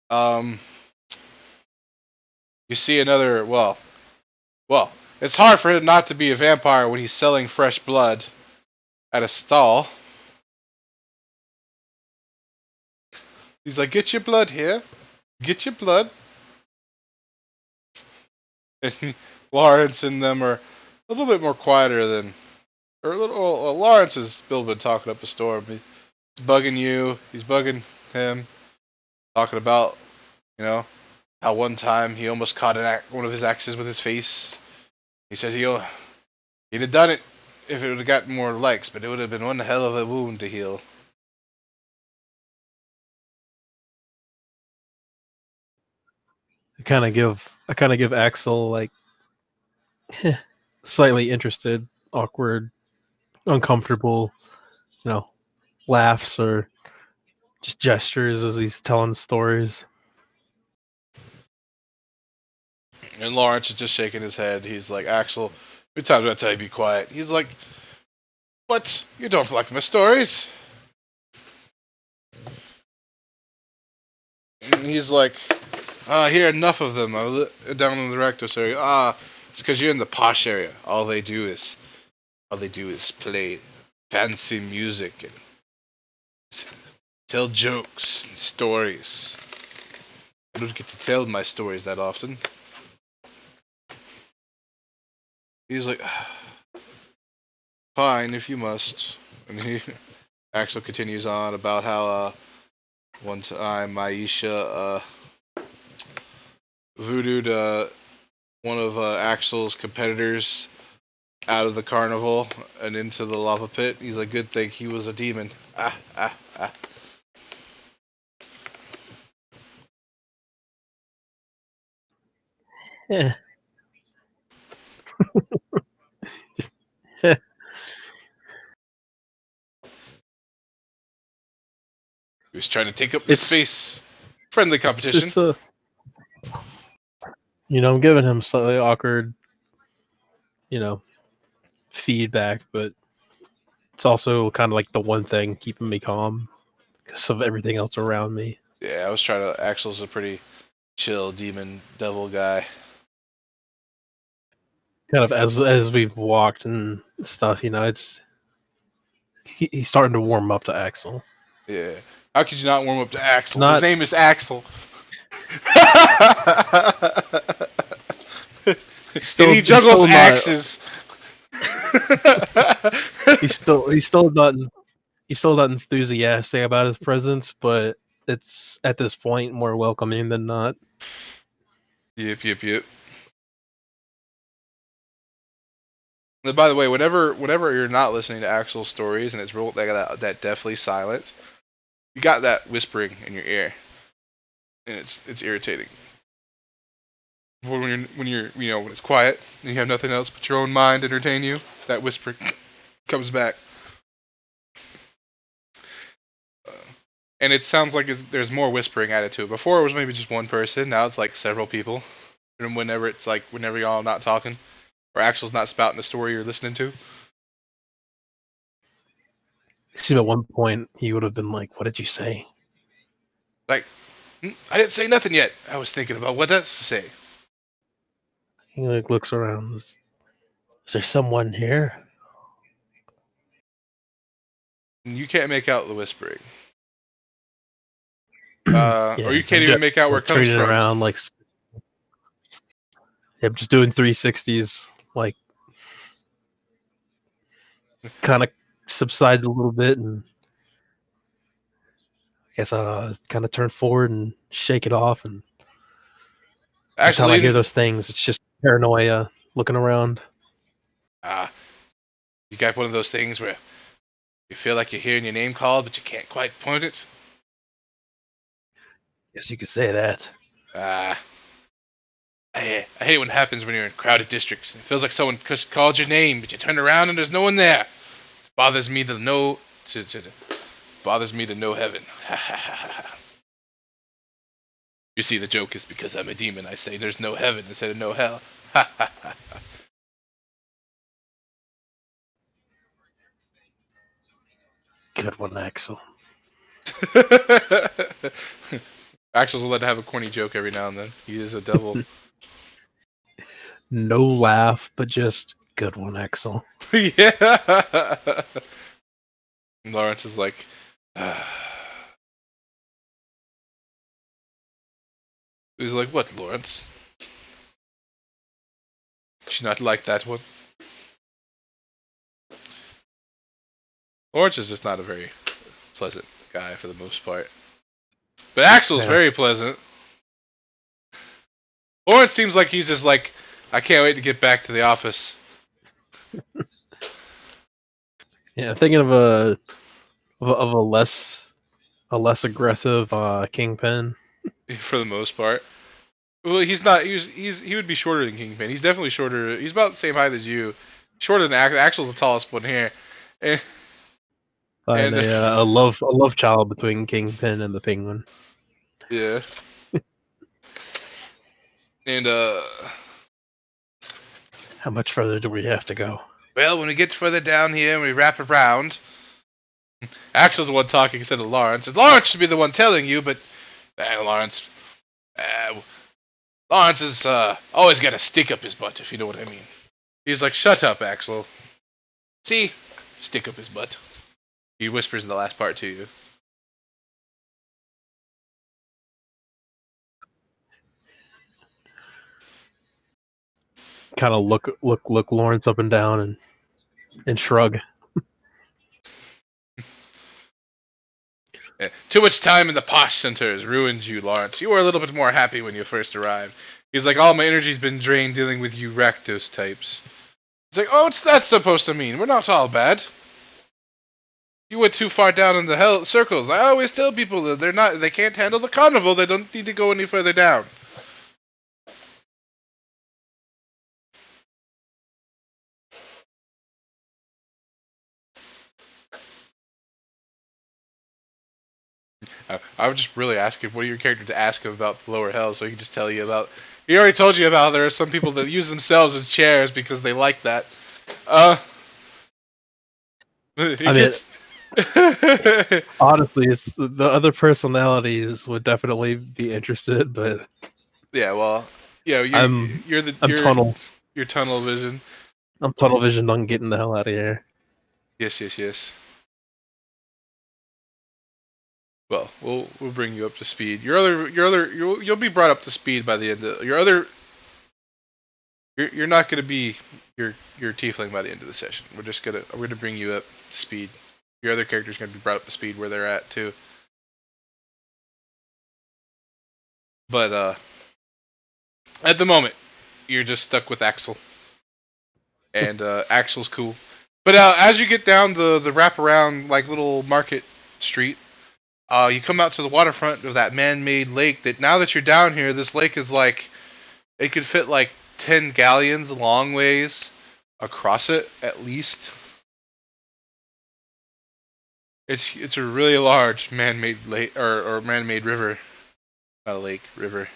Um, you see another. Well, it's hard for him not to be a vampire when he's selling fresh blood at a stall. He's like, "Get your blood here. Get your blood." And Lawrence and them are a little bit more quieter than, or a little. Well, Lawrence has still been talking up a storm. He's bugging you. He's bugging him, talking about how one time he almost caught one of his axes with his face. He says he'd have done it if it would have gotten more likes, but it would have been one hell of a wound to heal. I kind of give Axel like slightly interested, awkward, uncomfortable, you know, laughs or just gestures as he's telling stories. And Lawrence is just shaking his head. He's like, Axel, how many times do I tell you to be quiet? He's like, what? You don't like my stories? And he's like, here, enough of them. Down in the rector's area. It's because you're in the posh area. All they do is play fancy music and tell jokes and stories. I don't get to tell my stories that often. He's like, fine, if you must. And Axel continues on about how one time Aisha voodooed one of Axel's competitors out of the carnival and into the lava pit. He's like, good thing he was a demon. Ah, ah, ah. Yeah. He was trying to take up the space. Friendly competition. It's a, I'm giving him slightly awkward, feedback, but it's also kind of like the one thing keeping me calm because of everything else around me. Yeah, I was trying to. Axel's a pretty chill demon devil guy. Kind of as we've walked and stuff, it's he's starting to warm up to Axel. Yeah. How could you not warm up to Axel? His Not name is Axel. still, And he juggles still axes. he's still not enthusiastic about his presence, but it's at this point more welcoming than not. Yep. And by the way, whenever you're not listening to Axel's stories and it's real that deathly silence, you got that whispering in your ear, and it's irritating. When it's quiet and you have nothing else but your own mind to entertain you, that whispering comes back. And it sounds like there's more whispering added to it. Before it was maybe just one person, now it's like several people. And whenever y'all not talking, or Axel's not spouting a story you're listening to. See, at one point he would have been like, "What did you say?" Like, I didn't say nothing yet. I was thinking about what that's to say. He like looks around. Is there someone here? And you can't make out the whispering. Yeah, Or you can't even make out where it comes turning from. around like, yeah, just doing 360s, like kind of subsides a little bit, and I guess kind of turn forward and shake it off. And by the time I Actually, hear those things, it's just paranoia looking around. you got one of those things where you feel like you're hearing your name called, but you can't quite point it. Guess you could say that. I hate when it happens when you're in crowded districts. It feels like someone just called your name, but you turn around and there's no one there. It bothers me to know bothers me to know heaven. You see, the joke is because I'm a demon. I say there's no heaven instead of no hell. Good one, Axel. Axel's allowed to have a corny joke every now and then. He is a devil. No laugh, but just good one, Axel. Yeah. And Lawrence is like, he's like, what, Lawrence? She not like that one? Lawrence is just not a very pleasant guy for the most part. But Axel's very pleasant. Lawrence seems like he's just like, I can't wait to get back to the office. Yeah, thinking of a less aggressive Kingpin. For the most part. Well, he's not. He would be shorter than Kingpin. He's definitely shorter. He's about the same height as you. Shorter than Axel. Axel's the tallest one here. And a love child between Kingpin and the Penguin. Yeah. And how much further do we have to go? Well, when we get further down here and we wrap around, Axel's the one talking instead of Lawrence. Lawrence should be the one telling you, but Lawrence. Uh, Lawrence is always got a stick up his butt, if you know what I mean. He's like, shut up, Axel. See? Stick up his butt. He whispers in the last part to you. Kind of look Lawrence up and down and shrug. Too much time in the posh centers ruins you, Lawrence. You were a little bit more happy when you first arrived. He's like, all my energy's been drained dealing with you Rakdos types. He's like, oh, what's that supposed to mean? We're not all bad. You went too far down in the hell circles. I always tell people that they can't handle the carnival. They don't need to go any further down. I would just really ask him, what are your character to ask him about the lower hell, so he can just tell you about. He already told you about there are some people that use themselves as chairs because they like that. I mean, honestly, it's the other personalities would definitely be interested, but yeah, well, yeah, I'm you're tunnel. your tunnel vision. I'm tunnel vision on getting the hell out of here. Yes. Well, we'll bring you up to speed. You'll be brought up to speed by the end of your other. You're not gonna be your tiefling by the end of the session. We're gonna bring you up to speed. Your other character's gonna be brought up to speed where they're at too. But at the moment, you're just stuck with Axel, and Axel's cool. But as you get down the wraparound like little market street, you come out to the waterfront of that man-made lake. That now that you're down here, this lake is like it could fit like 10 galleons long ways across it at least. It's a really large man-made lake or man-made river, not a lake, river.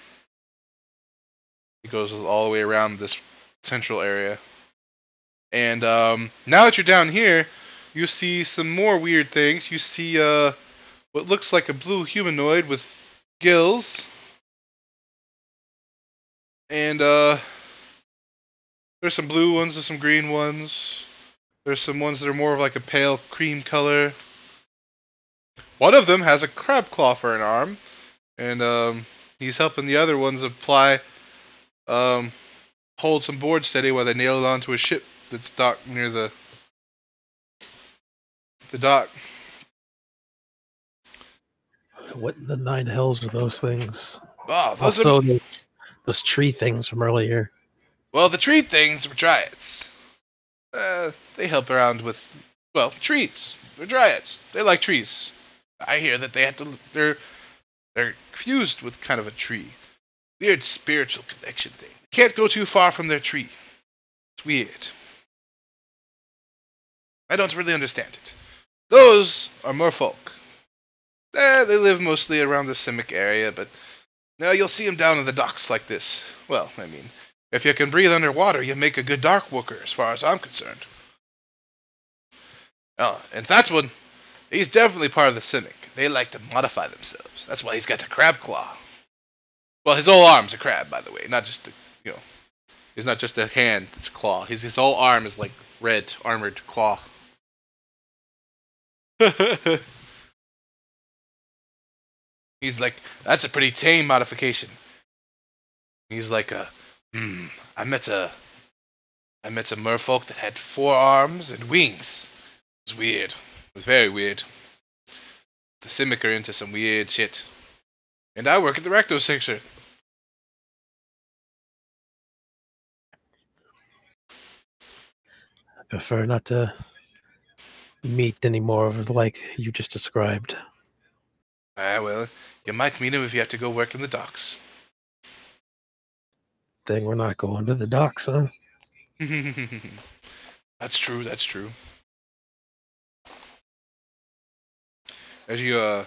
It goes all the way around this central area. And now that you're down here, you see some more weird things. You see what looks like a blue humanoid with gills. And there's some blue ones, there's some green ones. There's some ones that are more of like a pale cream color. One of them has a crab claw for an arm, and he's helping the other ones hold some board steady while they nail it onto a ship that's docked near the dock. What in the nine hells are those things? Oh, Also, those tree things from earlier. Well, the tree things were dryads. They help around with, well, trees. They're dryads. They like trees. I hear that they're fused with kind of a tree. Weird spiritual connection thing. Can't go too far from their tree. It's weird. I don't really understand it. Those are merfolk. They live mostly around the Simic area, but now you'll see them down in the docks like this. Well, I mean, if you can breathe underwater, you make a good dark worker, as far as I'm concerned. Oh, and that one, he's definitely part of the Simic. They like to modify themselves. That's why he's got a crab claw. Well, his whole arm's a crab, by the way, not just it's not just a hand, it's a claw. His whole arm is like red, armored claw. He's like, that's a pretty tame modification. He's like, I met a merfolk that had 4 arms and wings. It was weird. It was very weird. The Simic are into some weird shit. And I work at the Recto sector. I prefer not to meet any more of like you just described. Well, you might meet him if you have to go work in the docks. Thing we're not going to the docks, huh? That's true. As you're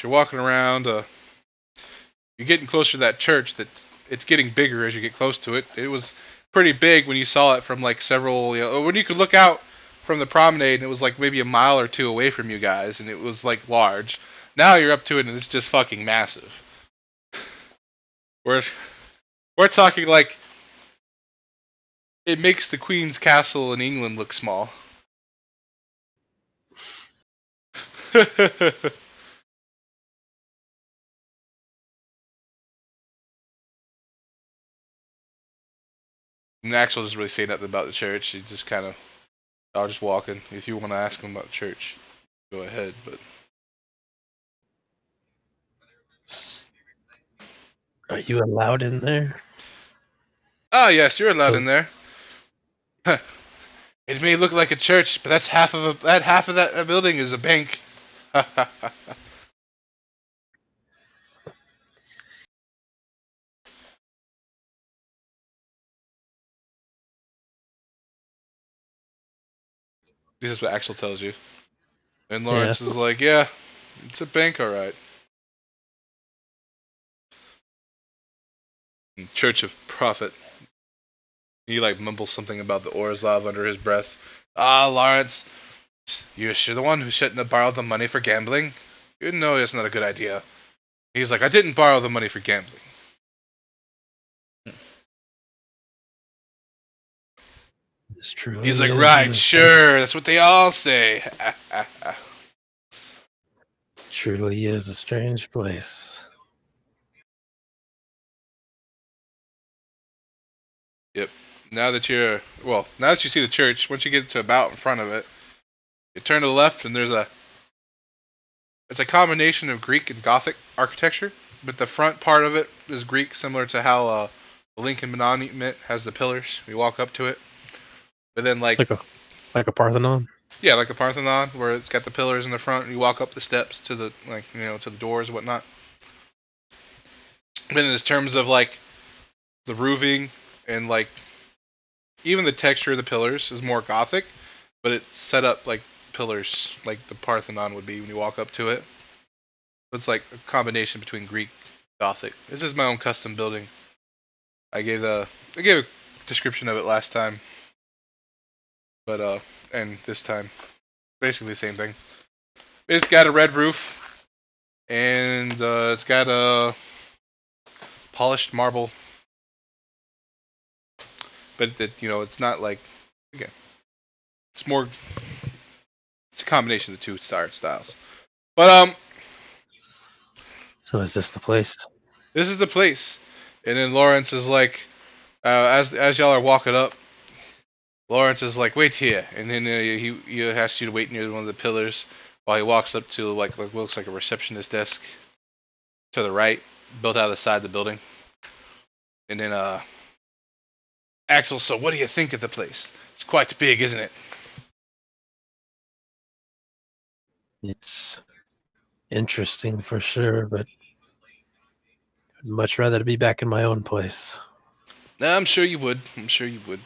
walking around, you're getting closer to that church. That it's getting bigger as you get close to it. It was pretty big when you saw it from like several. When you could look out from the promenade, and it was like maybe a mile or two away from you guys, and it was like large. Now you're up to it, and it's just fucking massive. We're we're talking like it makes the Queen's Castle in England look small. And Axel doesn't really say nothing about the church. He's just kind of, I'll just walk in. If you want to ask him about the church, go ahead. But Are you allowed in there? yes, you're allowed in So, there. It may look like a church, but that's half of that building is a bank. This is what Axel tells you. And yeah. Lawrence is like, yeah, it's a bank, all right. Church of Prophet. He like mumbles something about the Orzhov under his breath. Ah, Lawrence, you're sure the one who shouldn't have borrowed the money for gambling? You know that's not a good idea. He's like, I didn't borrow the money for gambling. This He's truly like, is right, a strange, sure, that's what they all say. truly is a strange place. Yep. Now that now that you see the church, once you get to about in front of it, you turn to the left, and it's a combination of Greek and Gothic architecture, but the front part of it is Greek, similar to how the Lincoln Monument has the pillars. We walk up to it, but then It's like a Parthenon. yeah, like the Parthenon, where it's got the pillars in the front. And you walk up the steps to the to the doors and whatnot. But in terms of like the roofing and like even the texture of the pillars is more Gothic, but it's set up like pillars like the Parthenon would be when you walk up to it. It's like a combination between Greek Gothic. This is my own custom building. I gave a description of it last time, but and this time basically the same thing. It's got a red roof and it's got a polished marble, but it's not like again, it's more it's a combination of the two art styles. But So is this the place? this is the place. And then Lawrence is like, as y'all are walking up, Lawrence is like, wait here, and then he asks you to wait near one of the pillars while he walks up to like what looks like a receptionist desk to the right, built out of the side of the building. And then Axel, so what do you think of the place? It's quite big, isn't it? It's interesting for sure, but I'd much rather be back in my own place. No, I'm sure you would. I'm sure you would.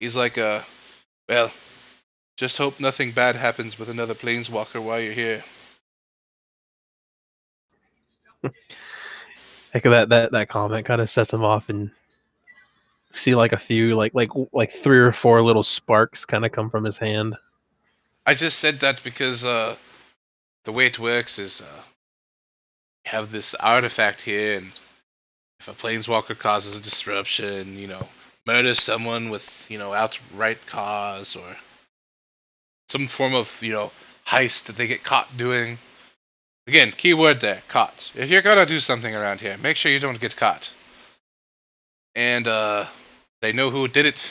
He's like, well, just hope nothing bad happens with another planeswalker while you're here. Like that comment kind of sets him off, and see like a few like 3 or 4 little sparks kind of come from his hand. I just said that because the way it works is you have this artifact here, and if a planeswalker causes a disruption, murders someone with, outright cause or some form of, heist that they get caught doing. Again, keyword there, caught. If you're gonna do something around here, make sure you don't get caught. And they know who did it.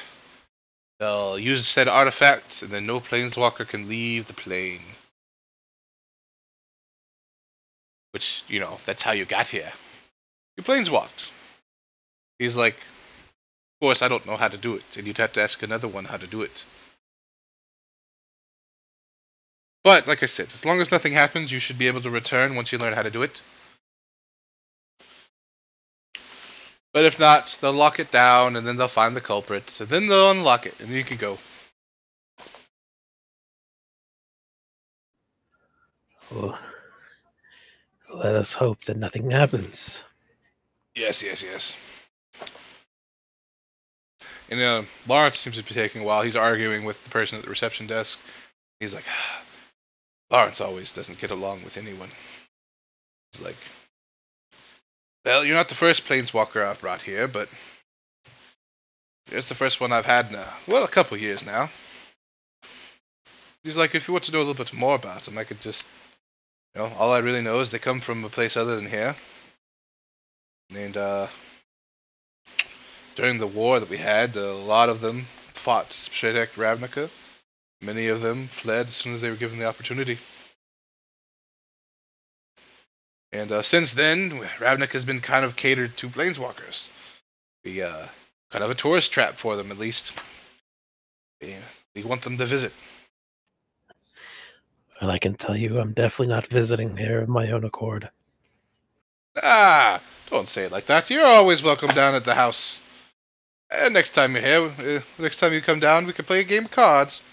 They'll use said artifact, and then no planeswalker can leave the plane. Which, that's how you got here. You planeswalked. He's like, of course, I don't know how to do it, and you'd have to ask another one how to do it. But, like I said, as long as nothing happens, you should be able to return once you learn how to do it. But if not, they'll lock it down, and then they'll find the culprit, and then they'll unlock it, and you can go. Well, let us hope that nothing happens. Yes, yes, yes. And Lawrence seems to be taking a while. He's arguing with the person at the reception desk. He's like, Lawrence always doesn't get along with anyone. He's like, Well, you're not the first planeswalker I've brought here, but it's the first one I've had in a couple years now. He's like, if you want to know a little bit more about them, I could just, all I really know is they come from a place other than here. And during the war that we had, a lot of them fought to protect Ravnica. Many of them fled as soon as they were given the opportunity. And since then, Ravnica has been kind of catered to planeswalkers. We kind of a tourist trap for them, at least. We want them to visit. And I can tell you, I'm definitely not visiting here of my own accord. Ah, don't say it like that. You're always welcome down at the house. And next time you're here, next time you come down, we can play a game of cards.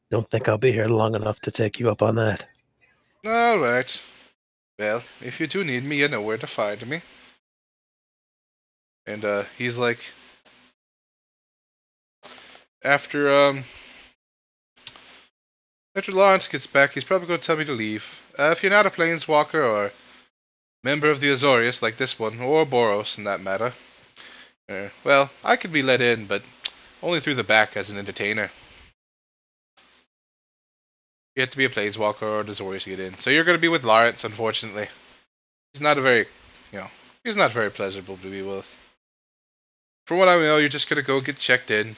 Don't think I'll be here long enough to take you up on that. All right. Well, if you do need me, you know where to find me. And he's like, after after Lawrence gets back, he's probably going to tell me to leave. If you're not a planeswalker or member of the Azorius like this one, or Boros in that matter, well, I could be let in, but only through the back as an entertainer. You have to be a planeswalker or an Azorius to get in. So you're going to be with Lawrence, unfortunately. He's not a very, he's not very pleasurable to be with. From what I know, you're just going to go get checked in.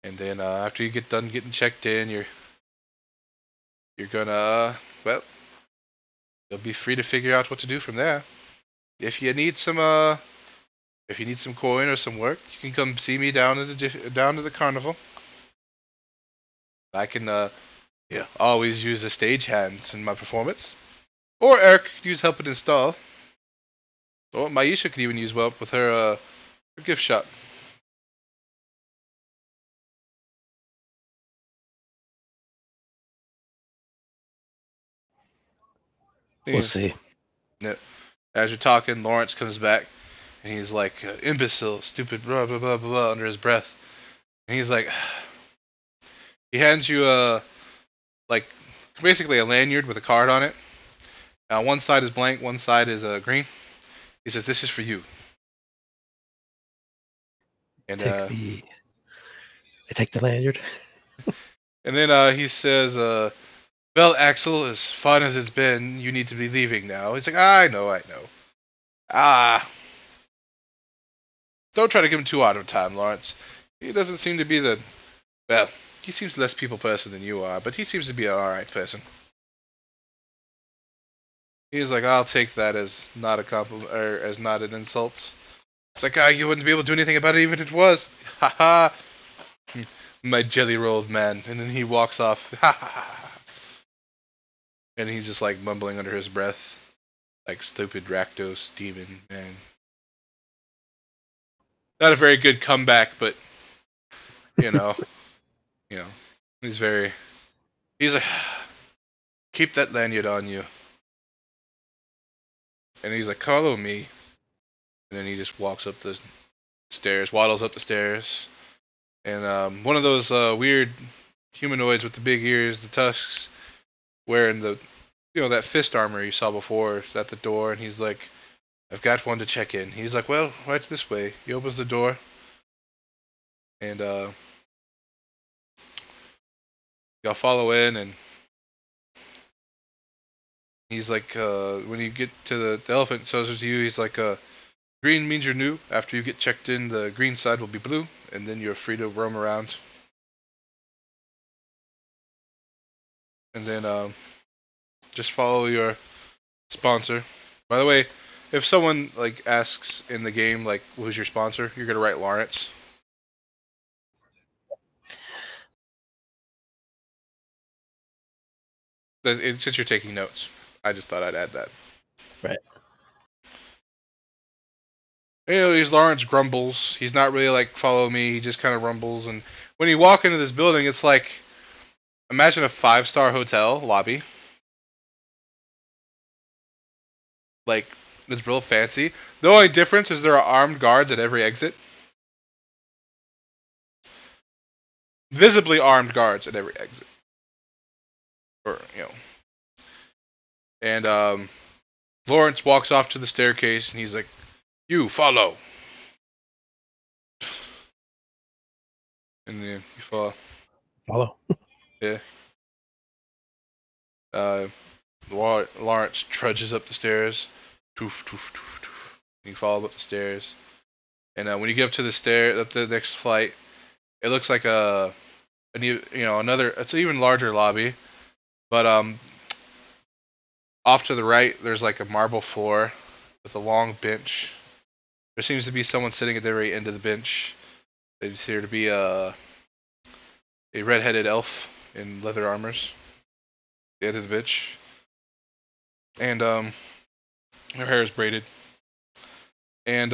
And then after you get done getting checked in, you're gonna, well, you'll be free to figure out what to do from there. If you need some coin or some work, you can come see me down at the carnival. I can always use a stagehand in my performance, or Eric could use help and install. Or Maisha could even use help with her gift shop. We'll see. As you're talking, Lawrence comes back, and he's like, imbecile, stupid, blah blah blah blah, under his breath. And he's like, he hands you like basically a lanyard with a card on it. One side is blank, one side is green. He says, "This is for you." And I take the lanyard. and then he says, "Well, Axel, as fun as it's been, you need to be leaving now." He's like, I know. Ah, don't try to give him too hard of a time, Lawrence. He doesn't seem to be the well. He seems less people person than you are, but he seems to be an alright person. He's like, I'll take that as not a compliment or as not an insult. It's like, you wouldn't be able to do anything about it even if it was. Ha ha. My jelly rolled man. And then he walks off. Ha ha ha. And he's just like mumbling under his breath. Like stupid Rakdos demon man. Not a very good comeback, but you know, you know, he's like, keep that lanyard on you. And he's like, follow me. And then he just walks up the stairs, waddles up the stairs. And one of those weird humanoids with the big ears, the tusks, wearing the, that fist armor you saw before is at the door. And he's like, I've got one to check in. He's like, well, right this way. He opens the door. And y'all follow in. And he's like, when you get to the elephant, so to you, he's like, green means you're new. After you get checked in, the green side will be blue. And then you're free to roam around. And then just follow your sponsor. By the way, if someone like asks in the game like who's your sponsor, you're gonna write Lawrence. Since you're taking notes, I just thought I'd add that. Right. He's Lawrence grumbles. He's not really like follow me. He just kind of rumbles. And when you walk into this building, it's like imagine a 5-star hotel lobby. Like it's real fancy. The only difference is there are armed guards at every exit. visibly armed guards at every exit, or And Lawrence walks off to the staircase, and he's like, "You follow." And then you follow. Follow. Yeah. Uh, Lawrence trudges up the stairs. Toof, toof, toof, toof. You follow up the stairs, and when you get up to the stair, up the next flight, it looks like a new, another. It's an even larger lobby, but off to the right, there's like a marble floor with a long bench. There seems to be someone sitting at the very end of the bench. They appear to be a red-headed elf in leather armors. The end of the bench, and her hair is braided. And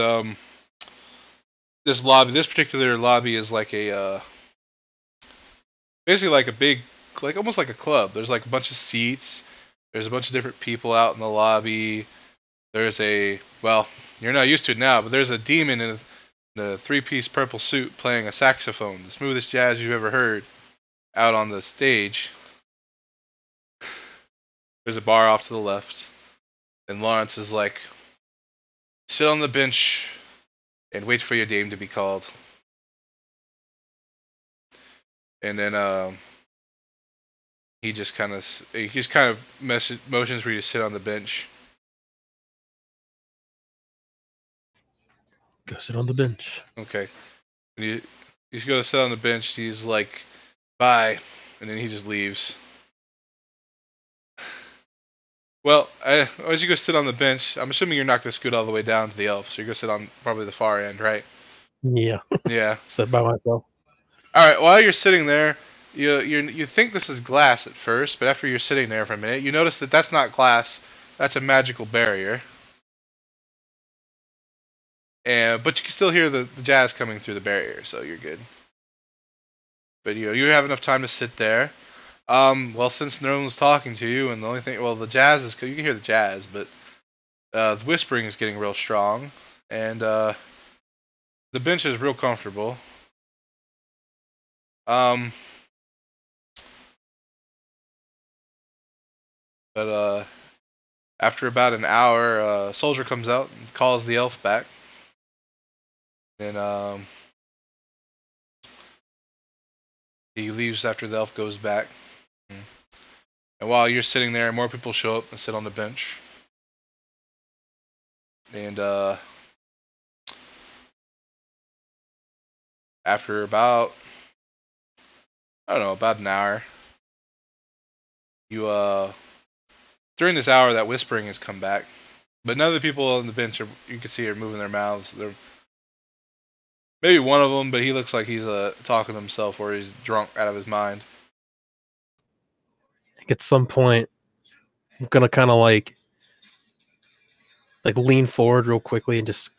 this particular lobby is like basically like a big, like almost like a club. There's like a bunch of seats. There's a bunch of different people out in the lobby. There's well, you're not used to it now, but there's a demon in a three-piece purple suit playing a saxophone, the smoothest jazz you've ever heard, out on the stage. There's a bar off to the left, and Lawrence is like, sit on the bench and wait for your name to be called. And then he just kind of motions for you to sit on the bench. Go sit on the bench. Okay. And you go to sit on the bench. He's like, bye, and then he just leaves. Well, as you go sit on the bench, I'm assuming you're not going to scoot all the way down to the elf, so you're going to sit on probably the far end, right? Yeah. Yeah. Sit by myself. All right. While you're sitting there, you think this is glass at first, but after you're sitting there for a minute, you notice that that's not glass. That's a magical barrier. But you can still hear the jazz coming through the barrier, so you're good. But you have enough time to sit there. Well, since no one's talking to you, and the only thing, well, the jazz is, you can hear the jazz, but the whispering is getting real strong, and the bench is real comfortable. Um, but after about an hour, a soldier comes out and calls the elf back, and he leaves after the elf goes back. And while you're sitting there, more people show up and sit on the bench. And after about, I don't know, about an hour, you during this hour that whispering has come back, but none of the people on the bench you can see are moving their mouths. They're maybe one of them, but he looks like he's talking to himself or he's drunk out of his mind. At some point, I'm gonna kind of like lean forward real quickly and just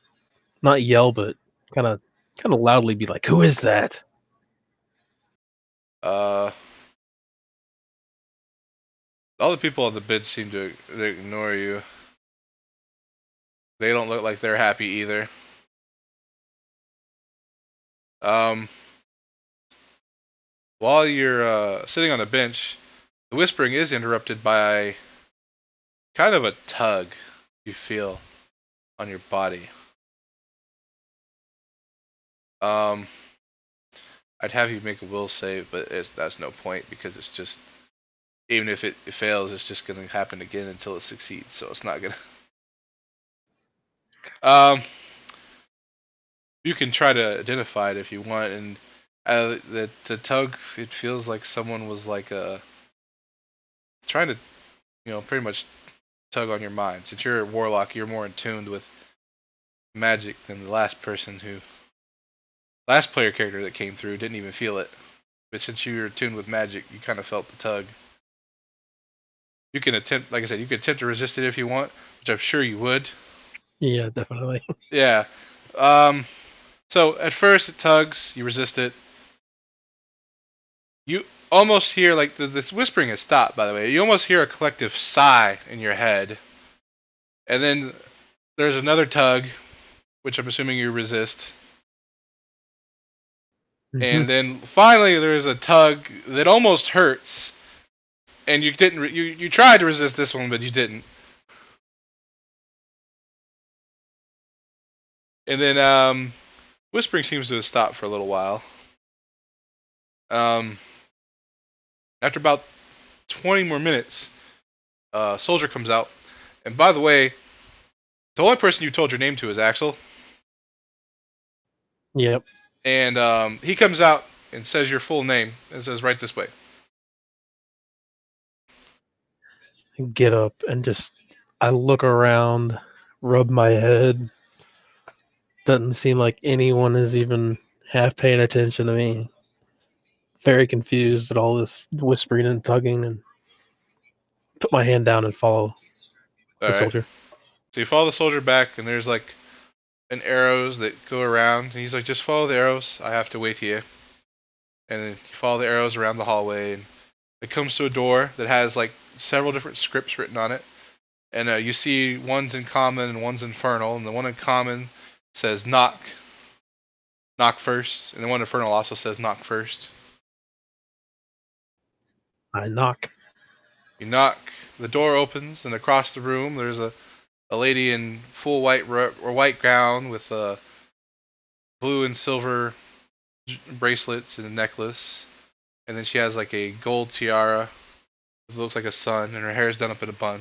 not yell, but kind of loudly be like, "Who is that?" Uh, all the people on the bench seem to ignore you. They don't look like they're happy either. Um, while you're sitting on a bench, the whispering is interrupted by kind of a tug you feel on your body. Um, I'd have you make a will save, but that's no point because it's just, even if it fails, it's just going to happen again until it succeeds. So it's not gonna. Um, you can try to identify it if you want, and the tug, it feels like someone was like trying to, pretty much tug on your mind. Since you're a warlock, you're more in tune with magic than the last player character that came through didn't even feel it. But since you were tuned with magic, you kind of felt the tug. You can attempt, like I said, you can attempt to resist it if you want, which I'm sure you would. Yeah, definitely. Yeah. So at first it tugs, you resist it. You almost hear, like, this whispering has stopped, by the way. You almost hear a collective sigh in your head. And then there's another tug, which I'm assuming you resist. And then finally there's a tug that almost hurts, and you didn't. You tried to resist this one, but you didn't. And then whispering seems to have stopped for a little while. Um, After about 20 more minutes, a soldier comes out. And by the way, the only person you told your name to is Axel. Yep. And he comes out and says your full name and says, "Right this way." Get up and just I look around, rub my head. Doesn't seem like anyone is even half paying attention to me. Very confused at all this whispering and tugging, and put my hand down and follow All the right. soldier. So you follow the soldier back, and there's like an arrows that go around. And he's like, "Just follow the arrows. I have to wait here." And then you follow the arrows around the hallway, and it comes to a door that has like several different scripts written on it. And you see one's in common and one's infernal, and the one in common says knock, knock first, and the one infernal also says knock first. I knock. You knock, the door opens, and across the room there's a lady in full white or white gown with blue and silver bracelets and a necklace, and then she has like a gold tiara. It looks like a sun, and her hair is done up in a bun.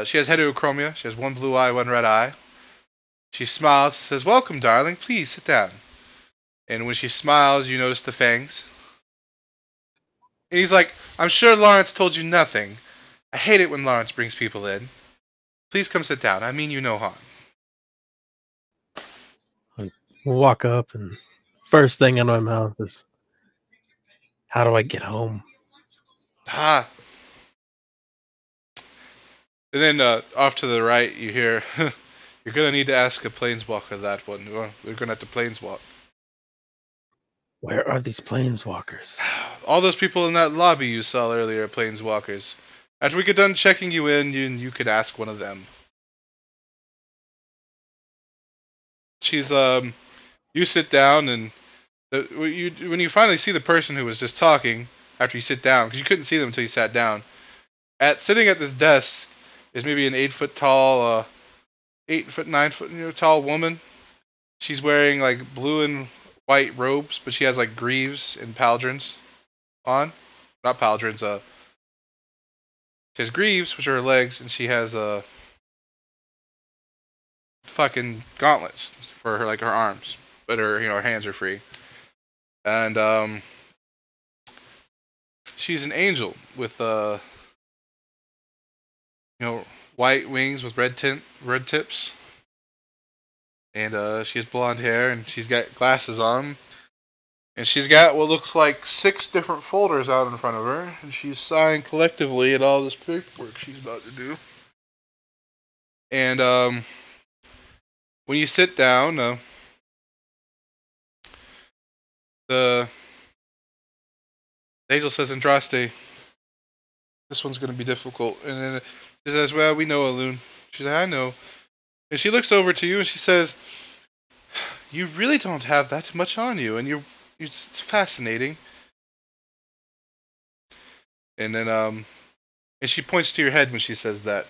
She has heterochromia. She has one blue eye, one red eye. She smiles and says, "Welcome, darling. Please sit down." And when she smiles, you notice the fangs. And he's like, "I'm sure Lawrence told you nothing. I hate it when Lawrence brings people in. Please come sit down. I mean you no harm." I walk up, and first thing in my mouth is, "How do I get home?" Ah. And then off to the right, you hear, "You're going to need to ask a planeswalker that one. We're going to have to planeswalk." Where are these planeswalkers? All those people in that lobby you saw earlier are planeswalkers. After we get done checking you in, you could ask one of them. She's You sit down, and when you finally see the person who was just talking after you sit down, because you couldn't see them until you sat down. Sitting at this desk is maybe an 8 foot tall, 8 foot 9 foot tall woman. She's wearing like blue and white robes, but she has like greaves and pauldrons on. Not pauldrons. She has greaves, which are her legs, and she has fucking gauntlets for her arms, but her hands are free. And she's an angel with you know white wings with red tips, and she has blonde hair, and she's got glasses on, and she's got what looks like 6 different folders out in front of her, and she's sighing collectively at all this paperwork she's about to do. And when you sit down, the angel says, "Andraste, this one's going to be difficult." And then she says, "Well, we know, Alun." She says, "I know." And she looks over to you and she says, "You really don't have that much on you, and it's fascinating." And then and she points to your head when she says that.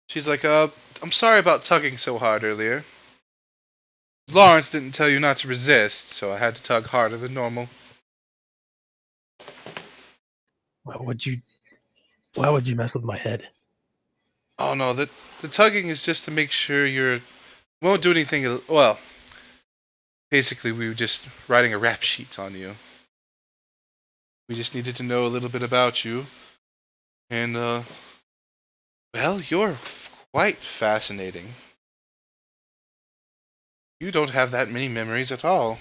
She's like, "I'm sorry about tugging so hard earlier. Lawrence didn't tell you not to resist, so I had to tug harder than normal." Why would you? Why would you mess with my head? "Oh no, the tugging is just to make sure you won't do anything. Well, basically, we were just writing a rap sheet on you. We just needed to know a little bit about you, and well, you're quite fascinating. You don't have that many memories at all.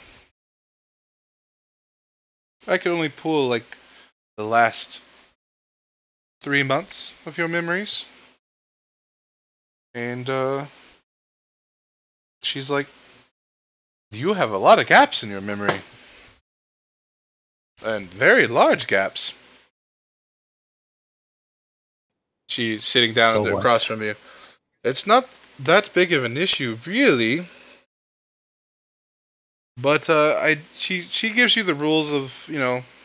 I could only pull like the last 3 months of your memories." And she's like, "You have a lot of gaps in your memory, and very large gaps." She's sitting So down across what? from you. "It's not that big of an issue, really. But she gives you the rules of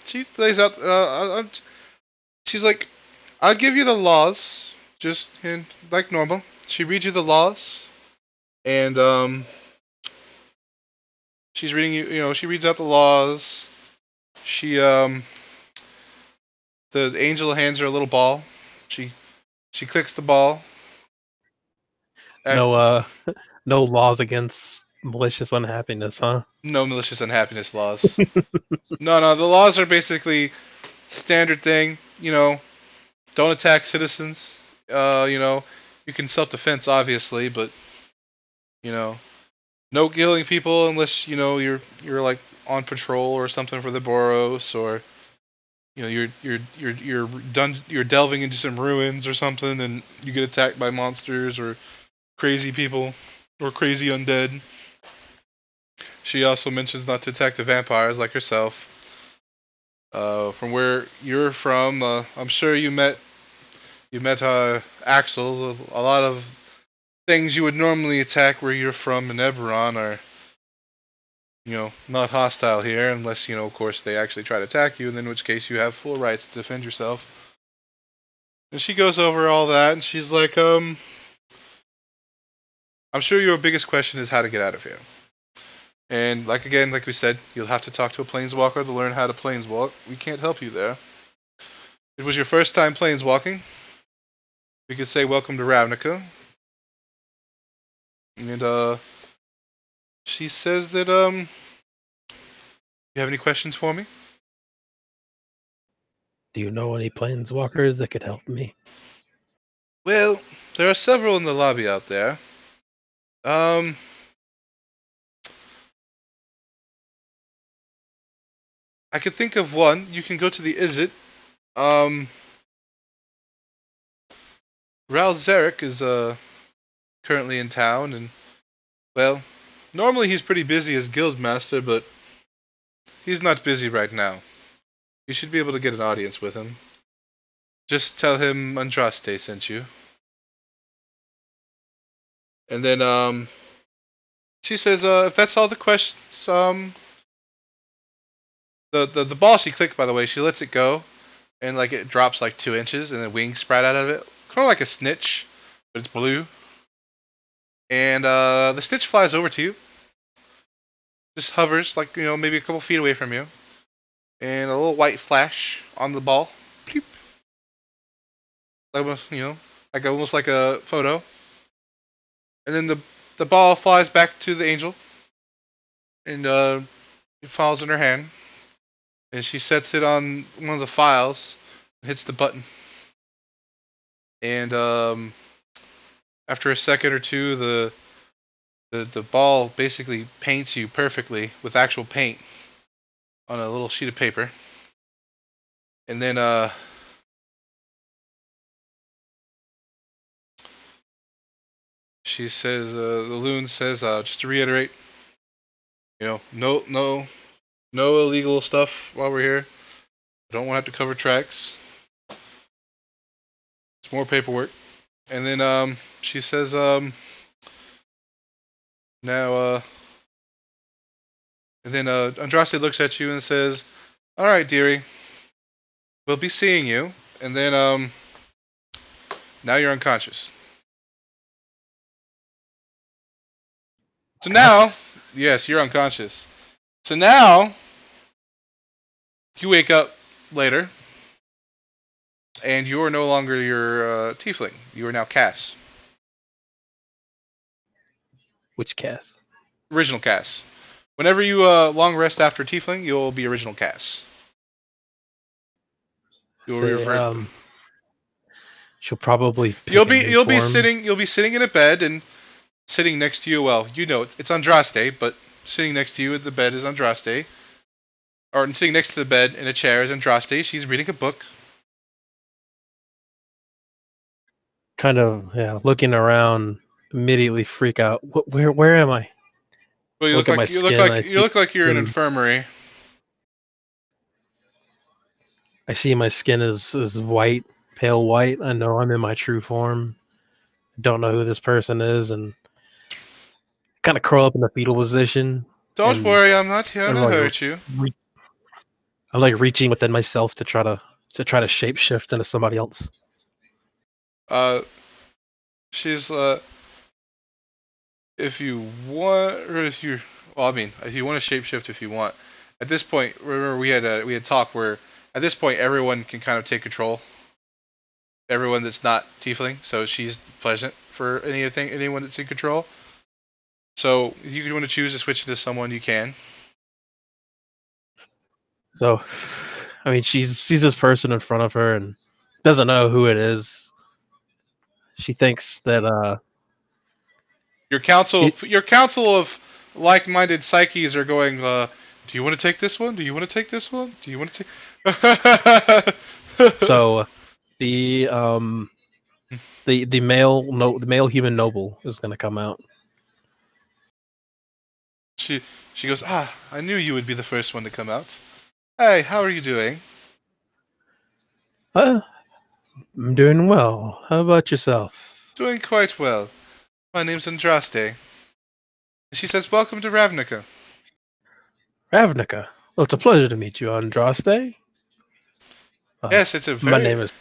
she lays out she's like, I'll give you the laws just like normal. She reads you the laws, and she's reading she reads out the laws. She the angel hands her a little ball. She she clicks the ball. No, no laws against malicious unhappiness, huh? No malicious unhappiness laws. No, the laws are basically standard thing. Don't attack citizens. You can self-defense obviously, but you know, no killing people unless you're like on patrol or something for the Boros, or you're delving into some ruins or something and you get attacked by monsters or crazy people or crazy undead. She also mentions not to attack the vampires like herself. From where you're from, I'm sure you met Axel. A lot of things you would normally attack where you're from in Eberron are not hostile here, unless of course they actually try to attack you, and in which case you have full rights to defend yourself. And she goes over all that, and she's like, I'm sure your biggest question is how to get out of here. And like we said, you'll have to talk to a planeswalker to learn how to planeswalk. We can't help you there. It was your first time planeswalking. We could say welcome to Ravnica. And she says that you have any questions for me? Do you know any planeswalkers that could help me? Well, there are several in the lobby out there. Um, I could think of one. You can go to the Izzet. Um, Ral Zarek is currently in town, and well, normally he's pretty busy as guildmaster, but he's not busy right now. You should be able to get an audience with him. Just tell him Andraste sent you. And then she says, if that's all the questions, the ball she clicked, by the way, she lets it go, and like it drops like 2 inches, and then wings sprout out of it, kind of like a snitch, but it's blue. And the snitch flies over to you, just hovers like maybe a couple feet away from you, and a little white flash on the ball, Bleep. Almost almost like a photo, and then the ball flies back to the angel, and it falls in her hand, and she sets it on one of the files, and hits the button, and after a second or two, the ball basically paints you perfectly with actual paint on a little sheet of paper, and then she says, the loon says, just to reiterate, no illegal stuff while we're here. I don't want to have to cover tracks. It's more paperwork. And then she says, now, and then Andraste looks at you and says, all right, dearie, we'll be seeing you. And then now you're unconscious. So now, Conscious. yes, you're unconscious. So now you wake up later, and you are no longer your tiefling. You are now Cass, Which cast? original Cass. Whenever you long rest after tiefling, you'll be original Cass. You'll Say, revert. she'll probably You'll pick a be new you'll be form. sitting in a bed, and sitting next to you. Well, it's Andraste, but sitting next to you at the bed is Andraste, or sitting next to the bed in a chair is Andraste. She's reading a book. Kind of, yeah, looking around, immediately freak out. Where am I? Well, Look at my skin. I you see look like you're in an skin. infirmary. I see my skin is white, pale white. I know I'm in my true form. Don't know who this person is, and kind of curl up in the fetal position. Don't and worry, I'm not here I'm to like hurt you. re- I'm like reaching within myself to try to shape shift into somebody else. Uh, she's if you want, or if you, well, I mean, if you want to shapeshift, if you want. At this point, remember we had talked where at this point everyone can kind of take control. Everyone that's not tiefling, so she's pleasant for anyone that's in control. So if you want to choose to switch into someone, you can. So, I mean, she sees this person in front of her and doesn't know who it is. She thinks that she Your council of like-minded psyches are going. Do you want to take this one? Do you want to take this one? Do you want to take? so the male no the male human noble is going to come out. she she goes. Ah, I knew you would be the first one to come out. Hey, how are you doing? Uh, I'm doing well. How about yourself? Doing quite well. My name's Andraste. She says, "Welcome to Ravnica." Ravnica. Well, it's a pleasure to meet you, Andraste. Uh, Yes, it's a my very name is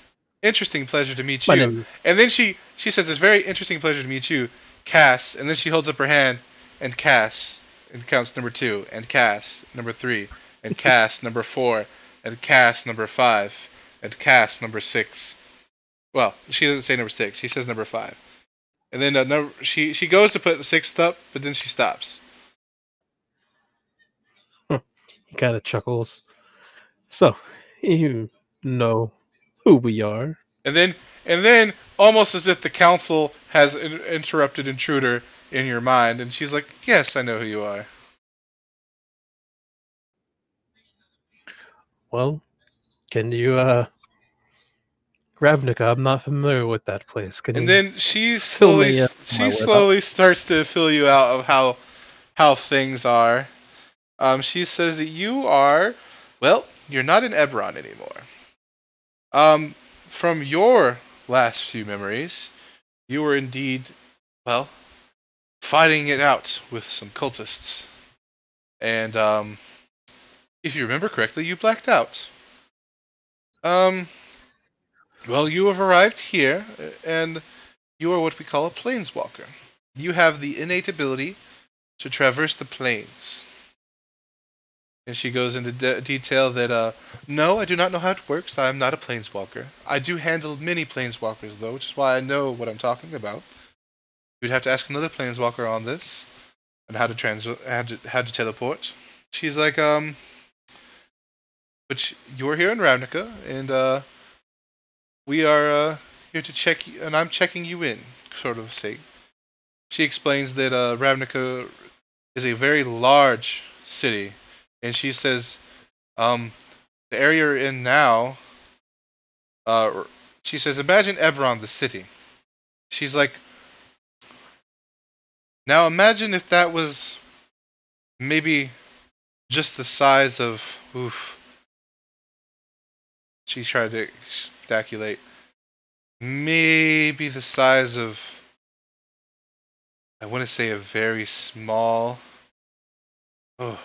interesting pleasure to meet my you. name. And then she says, "It's very interesting pleasure to meet you, Cass." And then she holds up her hand, and Cass, and counts number 2, and Cass number 3, and Cass number 4, and Cass number 5, and Cass number 6. Well, she doesn't say number 6. She says number 5. And then she goes to put the 6th up, but then she stops. He kind of chuckles. So, you know who we are. And then almost as if the council has interrupted intruder in your mind, and she's like, "Yes, I know who you are." Well, can you Ravnica? I'm not familiar with that place. Can And you then she fill slowly me in on my she slowly whereabouts? starts to fill you out of how things are. She says that you are, well, you're not in Eberron anymore. Um, from your last few memories, you were indeed, well, fighting it out with some cultists. And if you remember correctly, you blacked out. Um, well, you have arrived here, and you are what we call a planeswalker. You have the innate ability to traverse the planes. And she goes into detail that, no, I do not know how it works. I am not a planeswalker. I do handle many planeswalkers, though, which is why I know what I'm talking about. You'd have to ask another planeswalker on this and how to teleport. She's like, but you're here in Ravnica, and we are here to check you, and I'm checking you in, sort of say. She explains that Ravnica is a very large city, and she says, the area you're in now, uh, she says, imagine Eberron, the city. She's like, now imagine if that was maybe just the size of, oof, she tried to speculate, maybe the size of, I want to say a very small, oh,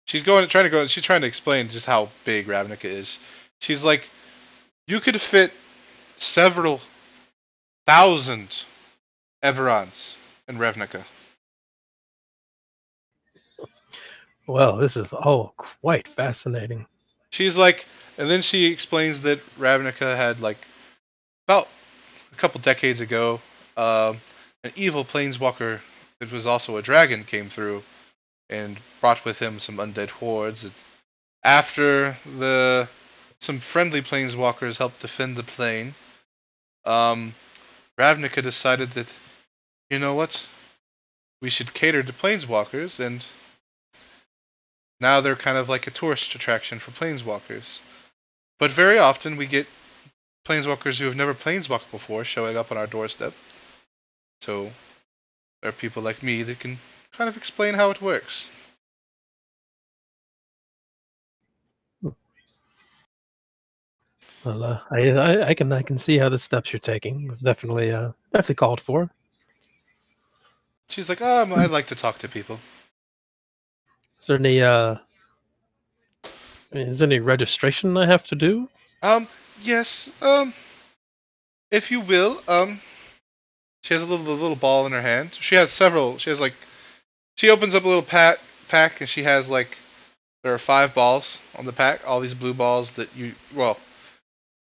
she's trying to explain just how big Ravnica is. She's like, you could fit several thousand Eberrons in Ravnica. Well, this is all quite fascinating. She's like, and then she explains that Ravnica had like about a couple decades ago, an evil planeswalker that was also a dragon came through and brought with him some undead hordes. After the some friendly planeswalkers helped defend the plane, um, Ravnica decided that, you know what, we should cater to planeswalkers, and now they're kind of like a tourist attraction for planeswalkers. But very often we get planeswalkers who have never planeswalked before showing up on our doorstep. So there are people like me that can kind of explain how it works. Well, I can see how the steps you're taking. Definitely called for. She's like, oh, I'd like to talk to people. Is there any is there any registration I have to do? Yes, if you will, she has a little ball in her hand. She has several. She has like, she opens up a little pack, and she has like, there are 5 balls on the pack. All these blue balls that your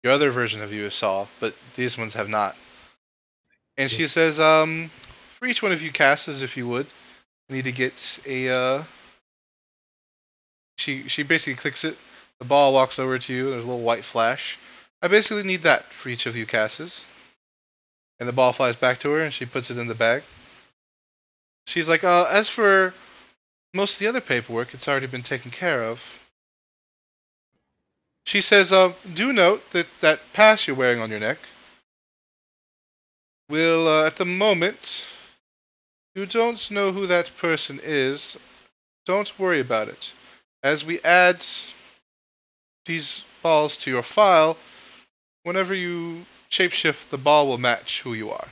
other version of you saw, but these ones have not. And she says, for each one of you casters, if you would, need to get a. She basically clicks it. The ball walks over to you. There's a little white flash. I basically need that for each of you casters. And the ball flies back to her, and she puts it in the bag. She's like, as for most of the other paperwork, it's already been taken care of. She says, do note that that pass you're wearing on your neck will, at the moment, you don't know who that person is. Don't worry about it. As we add these balls to your file, whenever you shapeshift, the ball will match who you are.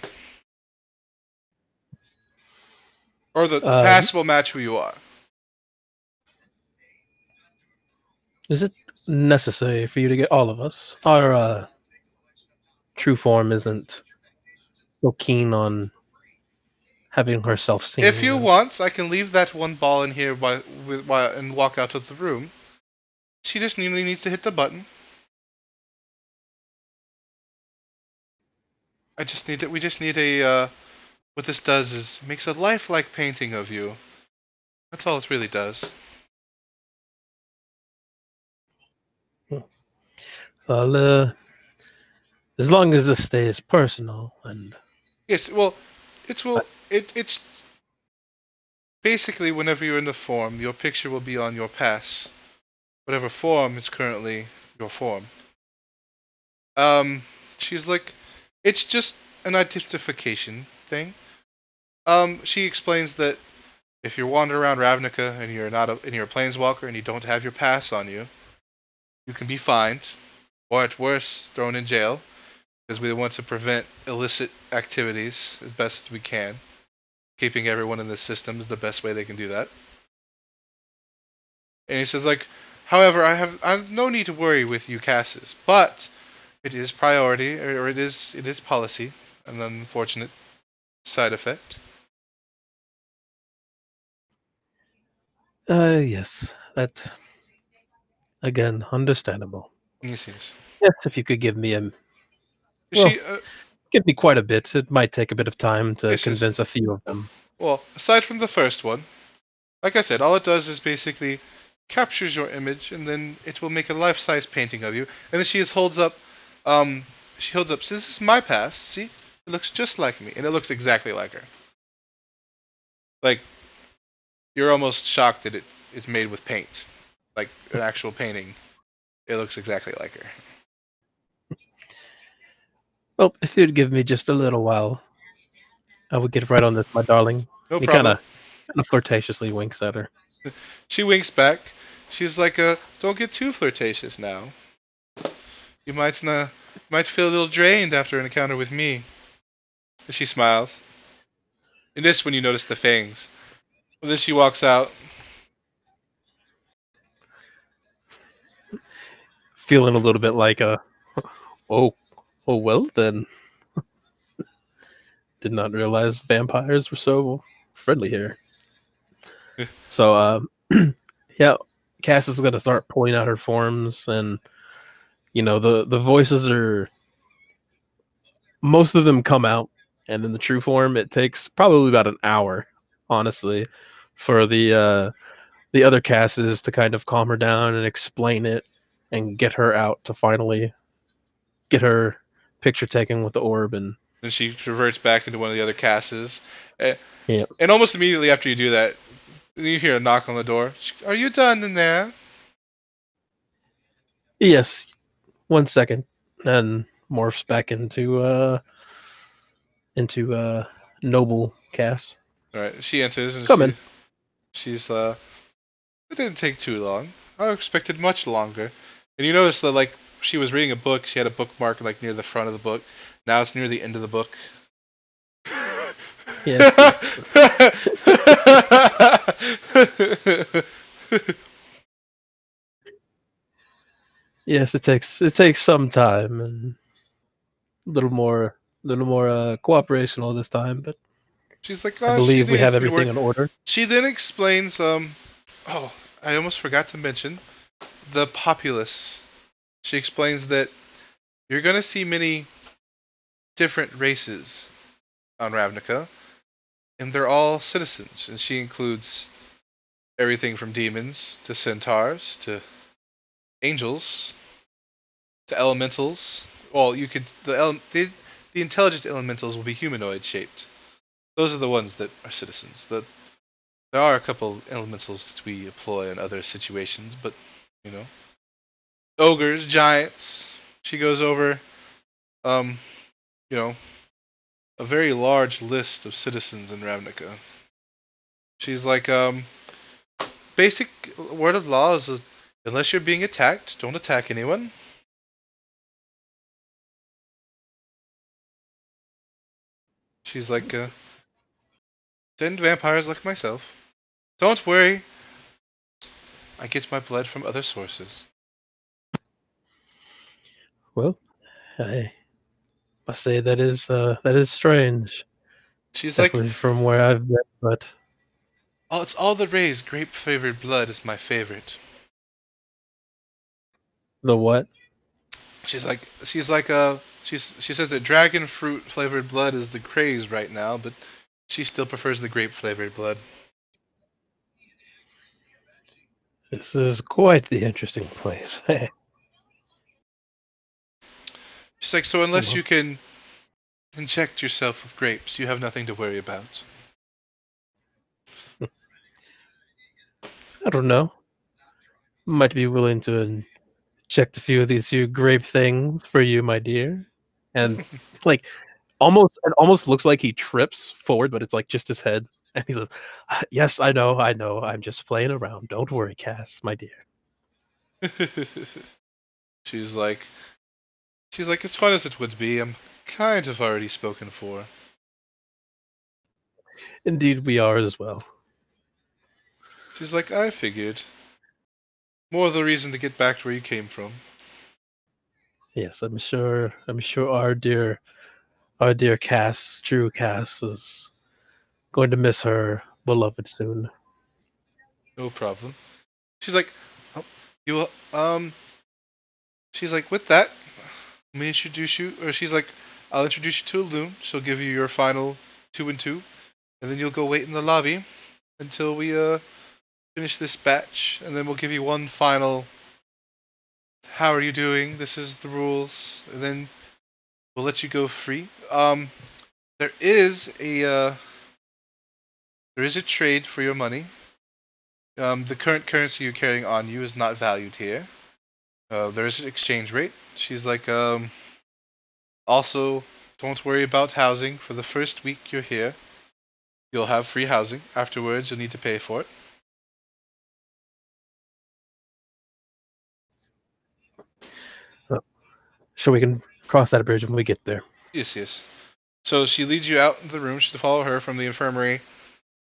Or the Um, pass will match who you are. is it necessary for you to get all of us? Our true form isn't so keen on having herself If seen. you want, I can leave that one ball in here and walk out of the room. She just really needs to hit the button. I just need it. We just need a. What this does is makes a lifelike painting of you. That's all it really does. Well, as long as this stays personal and Yes. Well, it's basically whenever you're in the form, your picture will be on your pass. Whatever form is currently your form. Um, she's like, it's just an identification thing. She explains that if you're wandering around Ravnica and you're a planeswalker and you don't have your pass on you, you can be fined, or at worst, thrown in jail, because we want to prevent illicit activities as best as we can. Keeping everyone in the system is the best way they can do that. And he says, like, however, I have no need to worry with you Cassis, but it is priority, or it is policy, an unfortunate side effect. yes, that again understandable. Yes, yes. Yes, if you could give me a well, She, give me quite a bit. It might take a bit of time to yes, yes. convince a few of them. Well, aside from the first one, like I said, all it does is basically captures your image, and then it will make a life-size painting of you. And then um, she holds up. So this is my past. See, it looks just like me, and it looks exactly like her. Like you're almost shocked that it is made with paint, like an actual painting. It looks exactly like her. Well, if you'd give me just a little while, I would get right on this, my darling. No He problem. kind of flirtatiously winks at her. She winks back. She's like, "Don't get too flirtatious now. You might feel a little drained after an encounter with me." And she smiles. And this when you notice the fangs. And then she walks out. Feeling a little bit like a oh oh well then. Did not realize vampires were so friendly here. So yeah, Cass is gonna start pulling out her forms, and the voices are most of them come out, and then the true form it takes probably about an hour, honestly, for the other Casses to kind of calm her down and explain it and get her out to finally get her picture taken with the orb and Then she reverts back into one of the other casts. And yeah. almost immediately after you do that, you hear a knock on the door. Are you done in there? Yes, 1 second, and morphs back into noble Cass. Alright, she enters and Come in. she's it didn't take too long. I expected much longer. And you notice that like she was reading a book, she had a bookmark like near the front of the book. Now it's near the end of the book. Yes, yes. Yes, it takes some time and a little more cooperation all this time, but She's like, I oh, she believe we have needs me to everything work. in order. She then explains, oh, I almost forgot to mention the populace. She explains that you're gonna see many different races on Ravnica, and they're all citizens, and she includes everything from demons to centaurs to angels to elementals. Well, you could the intelligent elementals will be humanoid shaped. Those are the ones that are citizens. There are a couple elementals that we employ in other situations, but you know, ogres, giants. She goes over, um, you know, a very large list of citizens in Ravnica. She's like, basic word of law is unless you're being attacked, don't attack anyone. She's like, then vampires like myself. Don't worry, I get my blood from other sources. Well, I must say that is strange. She's like, Definitely from where I've been, but oh, it's all the rays. Grape flavored blood is my favorite. the what? She says that dragon fruit flavored blood is the craze right now, but she still prefers the grape flavored blood. This is quite the interesting place. She's like, so unless Well, you can inject yourself with grapes, you have nothing to worry about. I don't know. Might be willing to check a few of these few grape things for you, my dear. And like it almost looks like he trips forward, but it's like just his head. And he says, "Yes, I know. I'm just playing around. Don't worry, Cass, my dear." she's like, she's like, as fun as it would be, I'm kind of already spoken for. Indeed, we are as well. She's like, I figured. More the reason to get back to where you came from. Yes, I'm sure. I'm sure our dear Cass, true Cass, is going to miss her beloved soon. No problem. She's like, oh, you, she's like, with that, let me introduce you, or she's like, I'll introduce you to a loon. She'll give you your final 2 and 2, and then you'll go wait in the lobby until we finish this batch, and then we'll give you one final. How are you doing? This is the rules, and then we'll let you go free. There is a trade for your money. The current currency you're carrying on you is not valued here. There is an exchange rate. She's like, also, don't worry about housing for the first week you're here. You'll have free housing. Afterwards, you'll need to pay for it. Uh, Sure, we can cross that bridge when we get there. Yes, yes. So she leads you out of the room. To follow her from the infirmary.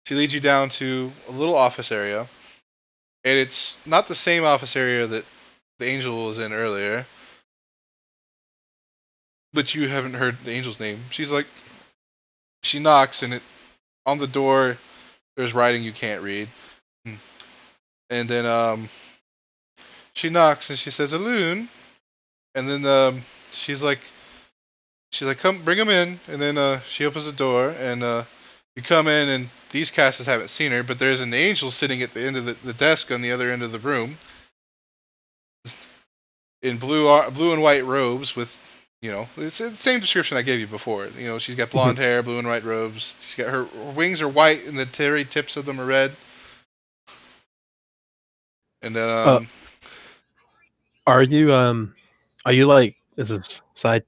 She leads you down to a little office area, and it's not the same office area that the angel was in earlier. But you haven't heard the angel's name. She's like, she knocks, and it on the door. There's writing you can't read, and then she knocks and she says, "Alune," and then she's like, "Come, bring him in," and then she opens the door, and you come in, and these casters haven't seen her, but there's an angel sitting at the end of the desk on the other end of the room in blue and white robes with. It's the same description I gave you before. She's got blonde hair, blue and white robes. She's got her wings are white, and the very tips of them are red. And then, uh, are you like this is side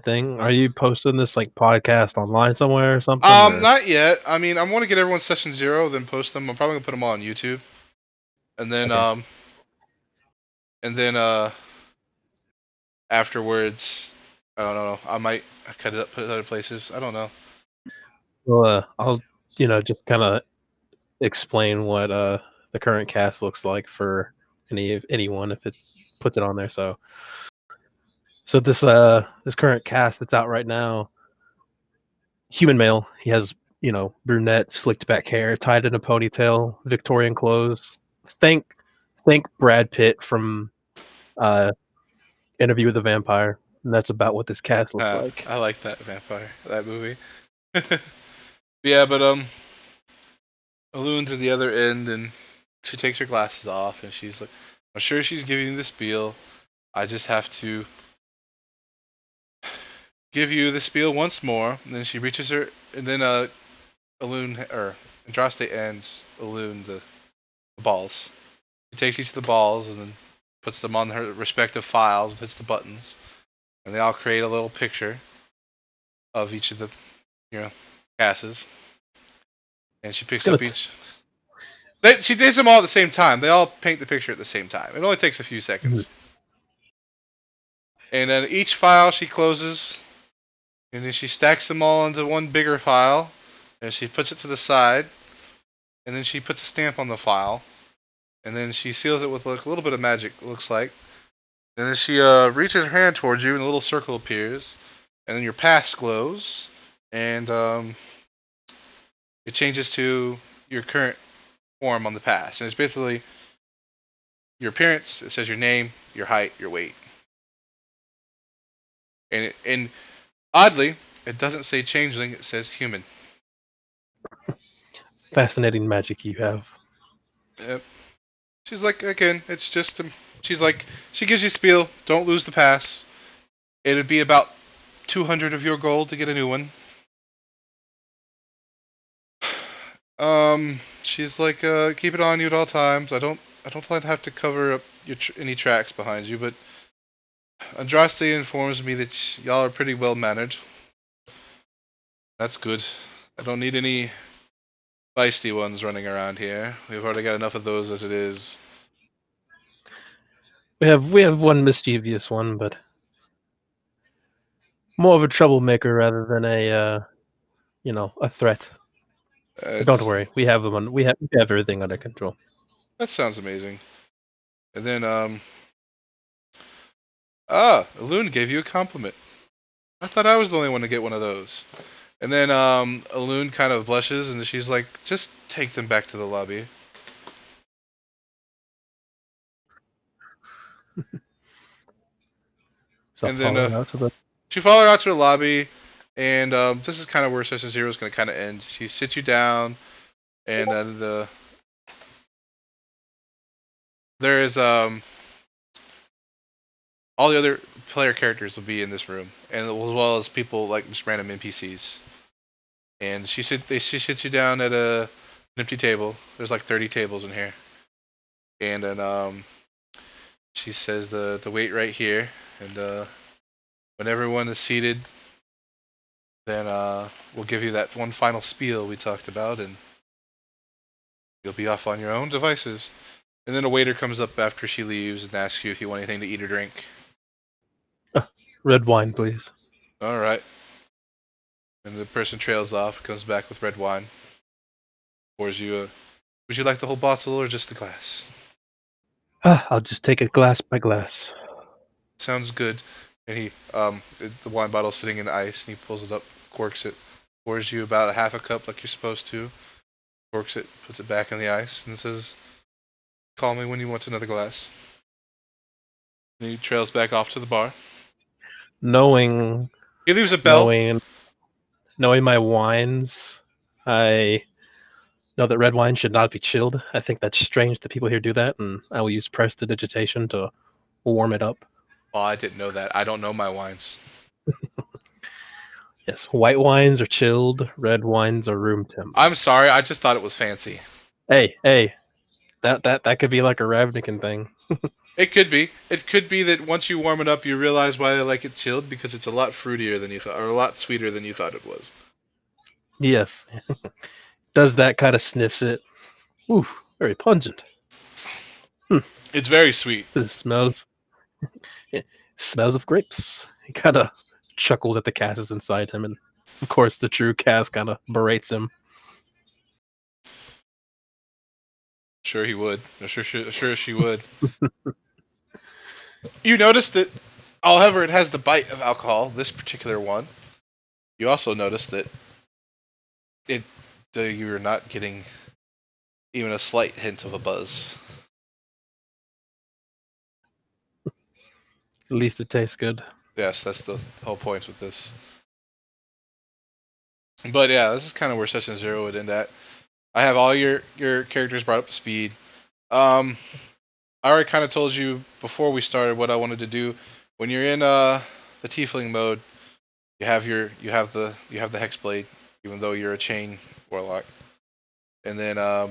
thing? Are you posting this like podcast online somewhere or something? Or not yet. I mean, I want to get everyone's session 0, then post them. I'm probably gonna put them all on YouTube, and then, okay, and then, afterwards, I don't know. I might cut it up, put it other places. I don't know. Well, I'll just kind of explain what the current cast looks like for anyone if it puts it on there. So this current cast that's out right now, human male. He has brunette, slicked back hair, tied in a ponytail, Victorian clothes. Think think Brad Pitt from uh, Interview with the Vampire. And that's about what this cast looks like. I like that vampire, that movie. Yeah, but Alun's at the other end, and she takes her glasses off, and she's like, "I'm sure she's giving you the spiel. I just have to give you the spiel once more." And then she reaches her, and then Alun or Andraste ends Alun the balls. She takes each of the balls and then puts them on her respective files and hits the buttons, and they all create a little picture of each of the passes. And she It's picks gonna. up each. She does them all at the same time. They all paint the picture at the same time. It only takes a few seconds. And then each file she closes, and then she stacks them all into one bigger file, and she puts it to the side, and then she puts a stamp on the file, and then she seals it with like a little bit of magic. It looks like, and then she reaches her hand towards you, and a little circle appears, and then your pass glows, and it changes to your current form on the pass, and it's basically your appearance. It says your name, your height, your weight, and oddly, it doesn't say changeling. It says human. Fascinating magic you have. Yep. She's like, again, it's just. She's like, she gives you spiel. Don't lose the pass. It'd be about 200 of your gold to get a new one. She's like, keep it on you at all times. I don't like to have to cover up any tracks behind you, but Andraste informs me that y'all are pretty well mannered. That's good. I don't need any feisty ones running around here. We've already got enough of those as it is. We have one mischievous one, but more of a troublemaker rather than a threat. But don't It's, worry, we have them. We have everything under control. that sounds amazing. And then, Loon gave you a compliment. I thought I was the only one to get one of those. And then, Loon kind of blushes, and she's like, just take them back to the lobby. So And then, follow it out to the. she followed her out to the lobby, and this is kind of where Session Zero is going to kind of end. She sits you down, and there is all the other player characters will be in this room, and as well as people like just random NPCs. And she sits you down at an empty table. There's like 30 tables in here, and then she says the wait right here, and when everyone is seated, then we'll give you that one final spiel we talked about, and you'll be off on your own devices. And then a waiter comes up after she leaves and asks you if you want anything to eat or drink. Red wine, please. All right. And the person trails off, comes back with red wine, pours you a. Would you like the whole bottle or just the glass? I'll just take it glass by glass. Sounds good. And he, the wine bottle's sitting in ice, and he pulls it up, corks it, pours you about a half a cup like you're supposed to, corks it, puts it back in the ice, and says, "Call me when you want another glass." And he trails back off to the bar. Knowing, He leaves a bell. knowing, knowing my wines, I know that red wine should not be chilled. I think that's strange that people here do that, and I will use prestidigitation to warm it up. Oh, I didn't know that. I don't know my wines. Yes, white wines are chilled, red wines are room temp. I'm sorry. I just thought it was fancy. Hey, that could be like a Ravnican thing. It could be. It could be that once you warm it up, you realize why they like it chilled because it's a lot fruitier than you thought, or a lot sweeter than you thought it was. Yes, does that kind of sniffs it. Ooh, very pungent. It's very sweet. It smells. It smells of grapes. He kind of chuckles at the gases inside him, and Of course, the true Cass kind of berates him. Sure he would. Sure she would. You notice that, however, it has the bite of alcohol. This particular one. You also notice that it you're not getting even a slight hint of a buzz. At least it tastes good. Yes, that's the whole point with this. But yeah, this is kind of where session 0 would end at. I have all your characters brought up to speed. I already kind of told you before we started what I wanted to do. When you're in the tiefling mode, you have the hexblade, even though you're a chain warlock, and then I'll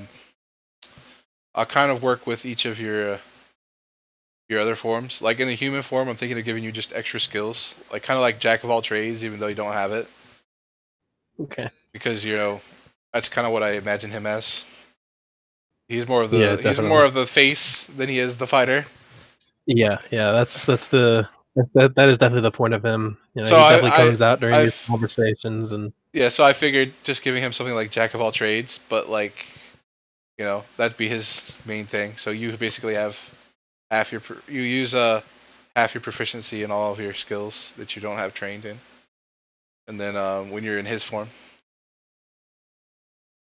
kind of work with each of your other forms. Like in the human form, I'm thinking of giving you just extra skills, like kind of like jack of all trades, even though you don't have it. Okay. Because that's kind of what I imagine him as. He's more of Yeah, definitely. the face than he is the fighter. Yeah, that is definitely the point of him. You know, So he definitely comes out during I your conversations, and yeah. So I figured just giving him something like jack of all trades, but like that'd be his main thing. So you basically have you use half your proficiency in all of your skills that you don't have trained in, and then when you're in his form,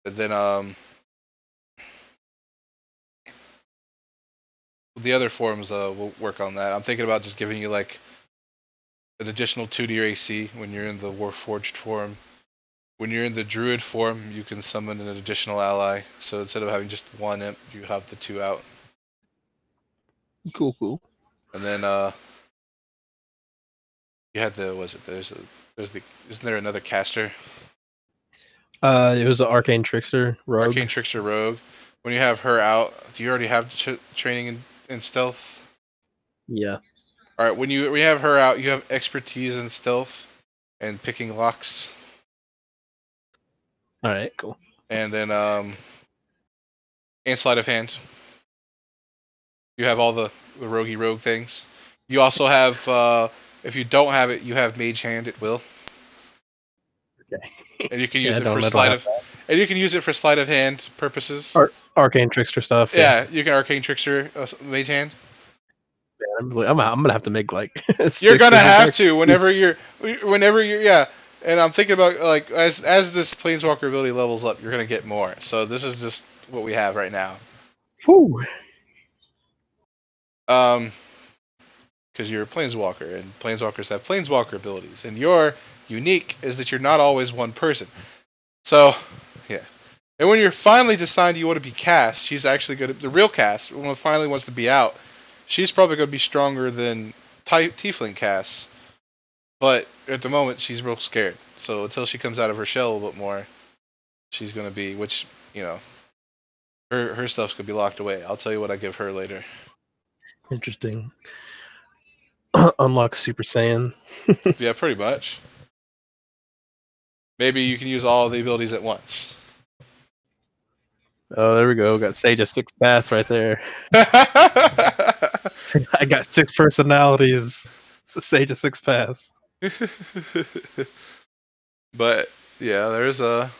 and then the other forms we'll work on that. I'm thinking about just giving you like an additional 2 to your AC when you're in the Warforged form. When you're in the Druid form, you can summon an additional ally. So instead of having just one imp, you have the 2 out. cool. And then you had the isn't there another caster? It was an arcane trickster rogue. Arcane Trickster Rogue. When you have her out, do you already have training in stealth? Yeah. All right, when you have her out, you have expertise in stealth and picking locks, All right. Cool. and then and sleight of hand. You have all the rogue things. You also have if you don't have it, you have mage hand at will, Okay. and you can Yeah, use it for I don't sleight have of and you can use it for sleight of hand purposes. arcane trickster stuff. Yeah. Yeah, you can arcane trickster mage hand. I'm gonna have to make like You're 6 gonna different have characters. to whenever you're yeah. And I'm thinking about like as this planeswalker ability levels up, you're gonna get more. So this is just what we have right now. Whew. Um, because you're a planeswalker, and planeswalkers have planeswalker abilities, and your unique is that you're not always one person. So, yeah. And when you're finally decide you want to be cast, she's actually going to the real cast. When it finally wants to be out, she's probably going to be stronger than Tiefling casts. But at the moment, she's real scared. So until she comes out of her shell a little bit more, she's going to be, which her stuff's going to be locked away. I'll tell you what I give her later. Interesting. Unlock Super Saiyan. Yeah, pretty much. Maybe you can use all the abilities at once. Oh, there we go. Got Sage of 6 paths right there. I got 6 personalities. It's a Sage of 6 paths. But yeah, there's a.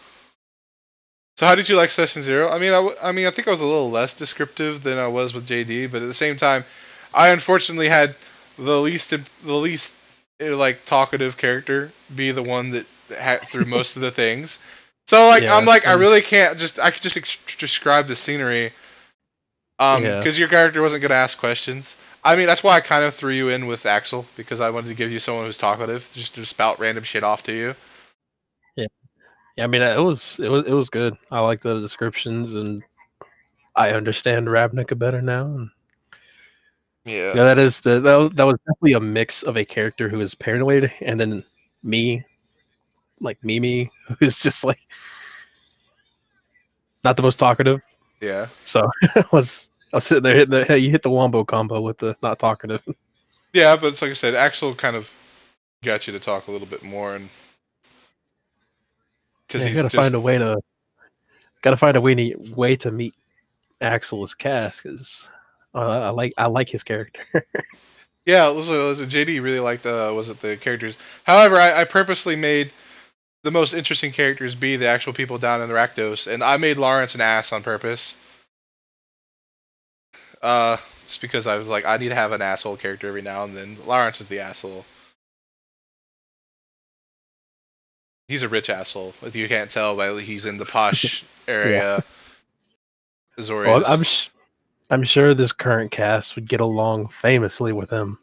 So how did you like session 0? I mean, I think I was a little less descriptive than I was with JD, but at the same time, I unfortunately had the least like talkative character be the one that had through most of the things. So like I'm Yeah. like I really can't just I could just describe the scenery Yeah. because your character wasn't gonna ask questions. I mean that's why I kind of threw you in with Axel because I wanted to give you someone who's talkative just to spout random shit off to you. Yeah. Yeah, I mean, it was good. I like the descriptions, and I understand Ravnica better now. And Yeah. yeah, that was definitely a mix of a character who is paranoid, and then me, like Mimi, who's just like not the most talkative. Yeah. So I was sitting there hitting hey, you hit the wombo combo with the not talkative. Yeah, but it's like I said, Axel kind of got you to talk a little bit more, and because Yeah, he's just gotta find a way to meet Axel as Cass because I like his character. yeah. Listen, JD really liked was it the characters. However, I purposely made the most interesting characters be the actual people down in the Rakdos, and I made Lawrence an ass on purpose. Just because I was like, I need to have an asshole character every now and then. Lawrence is the asshole. He's a rich asshole. If you can't tell, by he's in the posh Yeah. area. Well, Azorius. I'm sure this current cast would get along famously with him.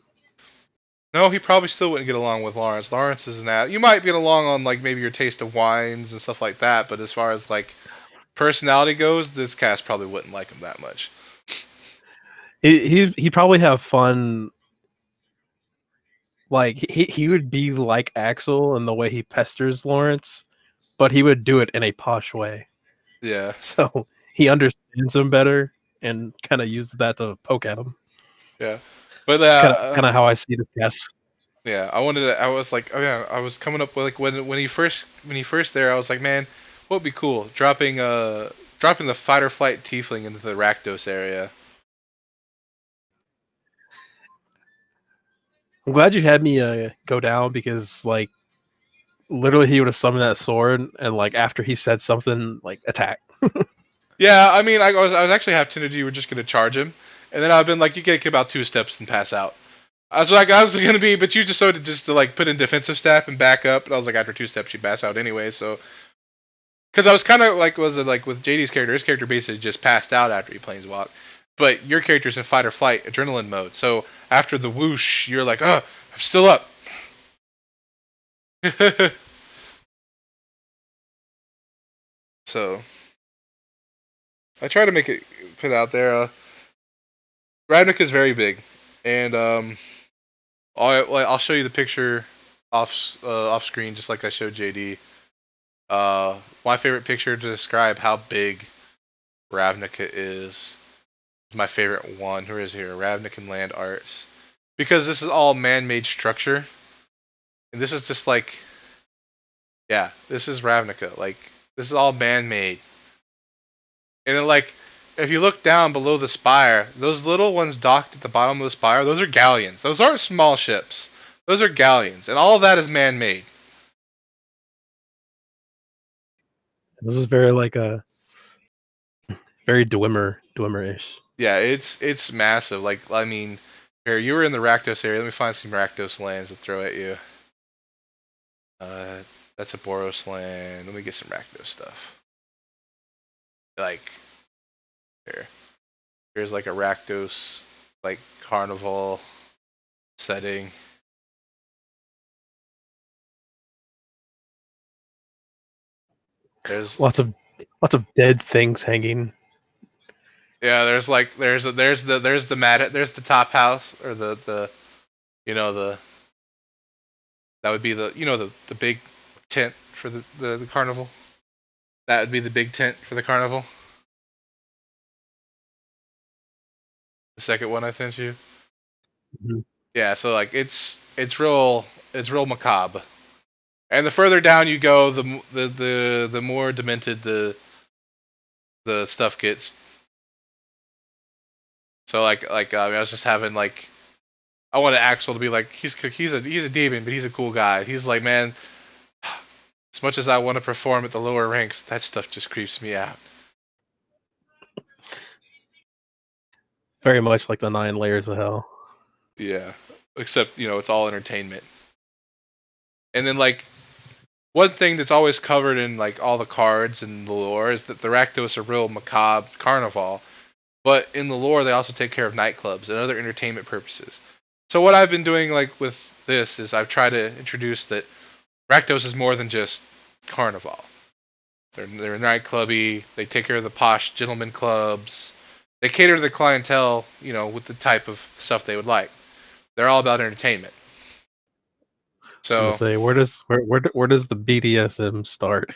No, he probably still wouldn't get along with Lawrence. Lawrence is an ass. You might get along on like maybe your taste of wines and stuff like that, but as far as like personality goes, this cast probably wouldn't like him that much. He probably have fun. Like he would be like Axel in the way he pesters Lawrence, but he would do it in a posh way. Yeah, So he understands him better and kind of uses that to poke at him. yeah. But It's kind of how I see this cast. yeah, I wanted to. I was like, oh yeah, I was coming up with like when he first there, I was like, man, what would be cool? Dropping the fight or flight tiefling into the Rakdos area. I'm glad you had me go down because like literally he would have summoned that sword and like after he said something like attack. Yeah, I mean, I was actually half tempted you were just gonna charge him, and then I've been like, you get about 2 steps and pass out. I was like, I was gonna be, but you just so just to like put in defensive step and back up, and I was like, after 2 steps you pass out anyway. So, because I was kind of like, was it like with JD's character? His character basically just passed out after he planeswalked, but your character's in fight or flight adrenaline mode. So after the whoosh, you're like, oh, I'm still up. So I try to make it put out there. Ravnica is very big, and I'll show you the picture off screen, just like I showed JD. My favorite picture to describe how big Ravnica is. My favorite one. Who is here? Ravnican land arts, because this is all man-made structure, and this is just like, yeah, this is Ravnica. Like this is all man-made, and then like if you look down below the spire, those little ones docked at the bottom of the spire, those are galleons. Those aren't small ships. Those are galleons, and all of that is man-made. This is very like a very Dwemer-ish. Yeah, it's massive. Like I mean, here you were in the Rakdos area. Let me find some Rakdos lands to throw at you. Uh, that's a Boros land. Let me get some Rakdos stuff. Like here, here's like a Rakdos like carnival setting. There's Lots of dead things hanging. yeah, there's like there's the mat there's the top house or the you know the that would be the you know the big tent for the carnival. That would be the big tent for the carnival. The second one I sent you. Mm-hmm. Yeah, so like it's real macabre. And the further down you go, the more demented the stuff gets. So I was just having like I wanted Axel to be like he's a demon, but he's a cool guy. He's like, man, as much as I want to perform at the lower ranks, that stuff just creeps me out. Very much like the 9 layers of hell. Yeah, except it's all entertainment. And then like one thing that's always covered in like all the cards and the lore is that the Rakdos are real macabre carnival, but in the lore they also take care of nightclubs and other entertainment purposes. So what I've been doing like with this is I've tried to introduce that Rakdos is more than just carnival. They're nightclubby. They take care of the posh gentlemen clubs. They cater to the clientele, with the type of stuff they would like. They're all about entertainment. I was gonna So say where does the BDSM start?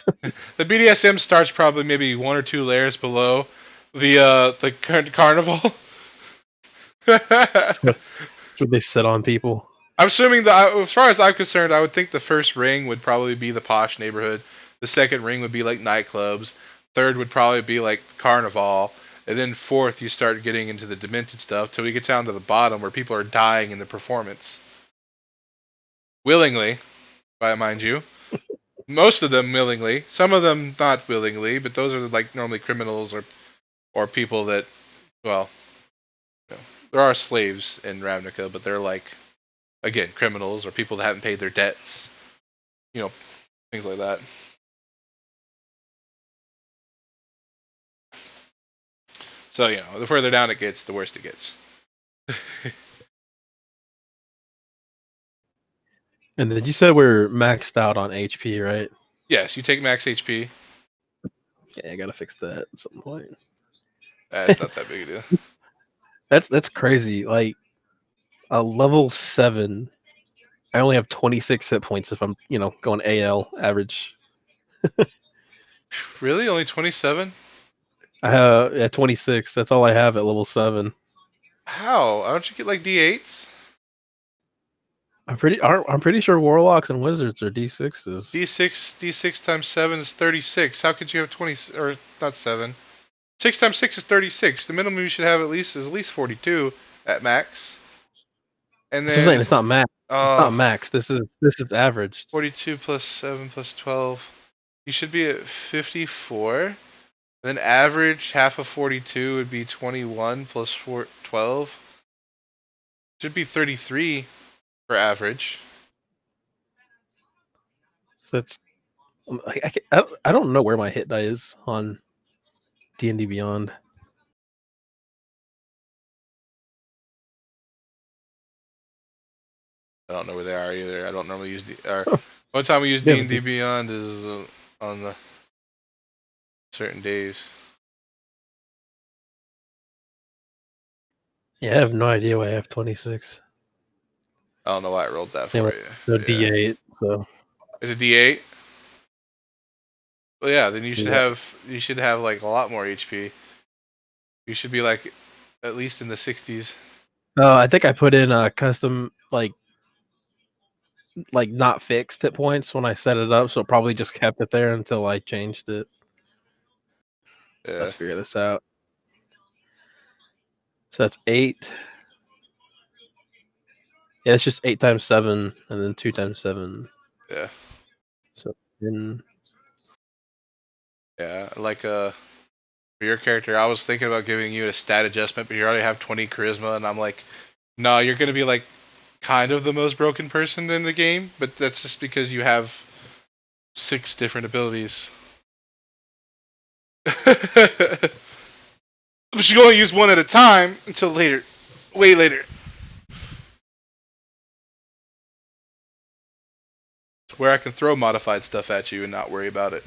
the BDSM starts probably maybe 1 or 2 layers below the current carnival. Should they sit on people? I'm assuming that, as far as I'm concerned, I would think the first ring would probably be the posh neighborhood. The second ring would be like nightclubs. Third would probably be like carnival. And then fourth, you start getting into the demented stuff till we get down to the bottom where people are dying in the performance. Willingly, mind you. Most of them willingly, some of them not willingly, but those are like normally criminals or people that, well, you know, there are slaves in Ravnica, but they're like, again, criminals or people that haven't paid their debts, you know, things like that. So, you know, the further down it gets, the worse it gets. And then you said we're maxed out on HP, right? Yes, you take max HP. Yeah, I gotta fix that at some point. It's not that big a deal. That's crazy. Like a level 7, I only have 26 hit points if I'm, going AL average. Really? Only 27? I have at 26. That's all I have at level 7. How? Why don't you get like D8s? I'm pretty sure warlocks and wizards are D6s. D6 times 7 is 36. How could you have 20 or not 7? 6 times 6 is 36. The minimum you should have at least 42 at max. And That's what I'm saying. then It's not max. It's not max. This is averaged. 42 plus 7 plus 12. You should be at 54. Then average half of 42 would be 21 plus 12. Should be 33 for average. So that's I don't know where my hit die is on D&D Beyond. I don't know where they are either. I don't normally use one time we use They have a D&D Beyond is on the certain days. Yeah, I have no idea why I have 26. I don't know why I rolled that for Anyway, you. so Yeah. D8. So Is it D8? Well, yeah, then yeah. you should have like a lot more HP. You should be like at least in the 60s. I think I put in a custom like not fixed hit points when I set it up, so it probably just kept it there until I changed it. Yeah, Let's figure this out. So that's 8. Yeah, it's just 8 times 7, and then 2 times 7. yeah, So in yeah. Like for your character, I was thinking about giving you a stat adjustment, but you already have 20 charisma, and I'm like, no, you're gonna be like kind of the most broken person in the game, but that's just because you have 6 different abilities. But you can only use one at a time until later, way later. Where I can throw modified stuff at you and not worry about it.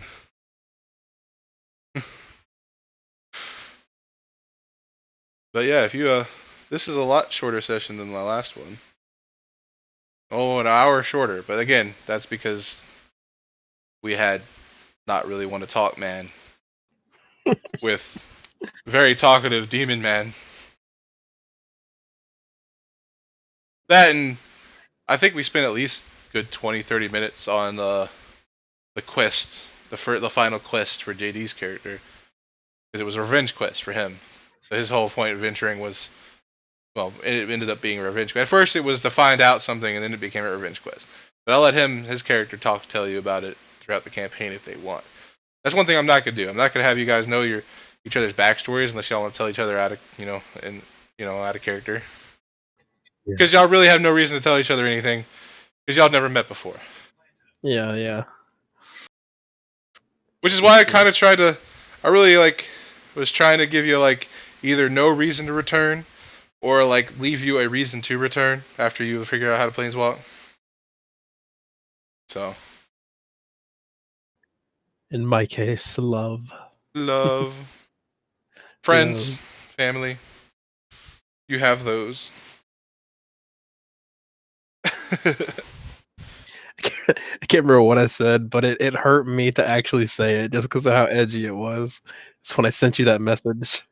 But yeah, if you this is a lot shorter session than my last one. Oh, an hour shorter. But again, that's because we had not really want to talk man with very talkative demon man. That and I think we spent at least good 20-30 minutes on the quest, the final quest for JD's character, because it was a revenge quest for him. So his whole point of venturing was, well, it ended up being a revenge quest. At first, it was to find out something, and then it became a revenge quest. But I'll let his character, tell you about it throughout the campaign if they want. That's one thing I'm not gonna do. I'm not gonna have you guys know each other's backstories unless y'all want to tell each other out of out of character. Because y'all really have no reason to tell each other anything because y'all never met before. yeah. Which is why I kind of tried to. I really was trying to give you like either no reason to return or like leave you a reason to return after you figure out how to planeswalk. So In my case, love. love, friends, Love. family. You have those. I can't remember what I said, but it hurt me to actually say it just because of how edgy it was. It's when I sent you that message.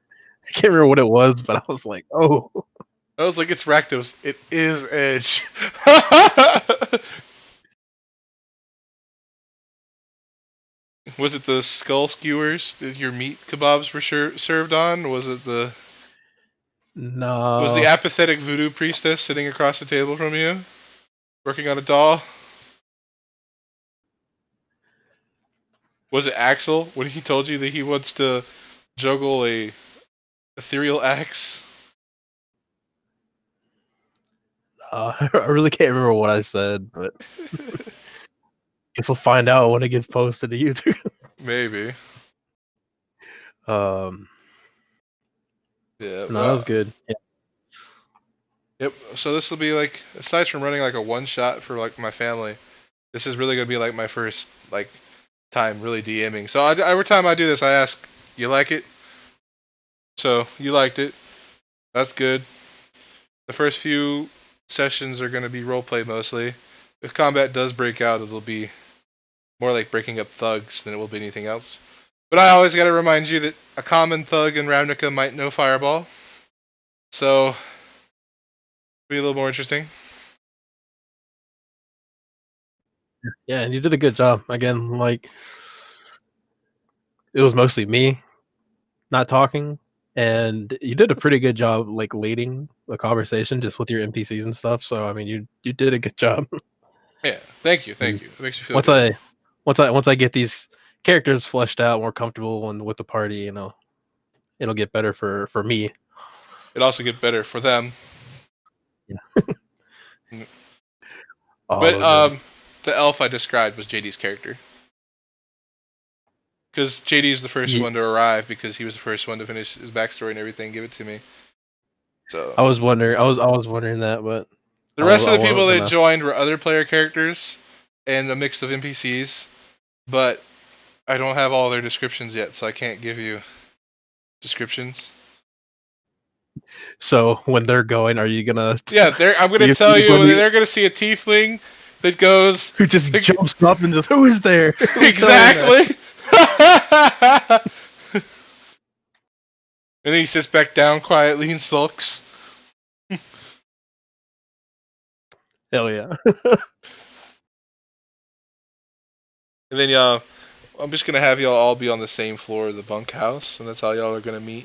I can't remember what it was, but I was like, oh. I was like, it's Rakdos. It is Edge. Was it the skull skewers that your meat kebabs were served on? Was the No. apathetic voodoo priestess sitting across the table from you, working on a doll? Was it Axel when he told you that he wants to juggle a ethereal axe? I really can't remember what I said, but guess we'll find out when it gets posted to YouTube. Maybe. Um, Yeah. no, that Well. was good. Yeah. Yep. So this will be like, aside from running like a one shot for like my family, this is really gonna be like my first like time really DMing. So every time I do this, I ask, "You like it?" So you liked it. That's good. The first few sessions are gonna be roleplay mostly. If combat does break out, it'll be more like breaking up thugs than it will be anything else. But I always gotta remind you that a common thug in Ravnica might know Fireball. So it'll be a little more interesting. Yeah, and you did a good job. Again, like it was mostly me not talking, and you did a pretty good job like leading the conversation just with your NPCs and stuff. So I mean, you did a good job. Yeah. Thank you. And Thank you. It makes me feel once good. I get these characters fleshed out, more comfortable, and with the party, it'll get better for me. It also get better for them. Yeah. Oh, that But was good. the elf I described was JD's character. Because JD's the first Yeah, one to arrive because he was the first one to finish his backstory and everything, give it to me. So I was wondering. I was wondering that, but the rest of I the people wasn't that gonna. joined were other player characters and a mix of NPCs, but I don't have all their descriptions yet, so I can't give you descriptions. So when they're going, are you gonna? Yeah, I'm gonna You, tell you when you they're gonna see a tiefling that goes who just jumps up and just who is there? Who's doing that? exactly. And then he sits back down quietly and sulks. Hell yeah! And then y'all, I'm just gonna have y'all all be on the same floor of the bunkhouse, and that's how y'all are gonna meet.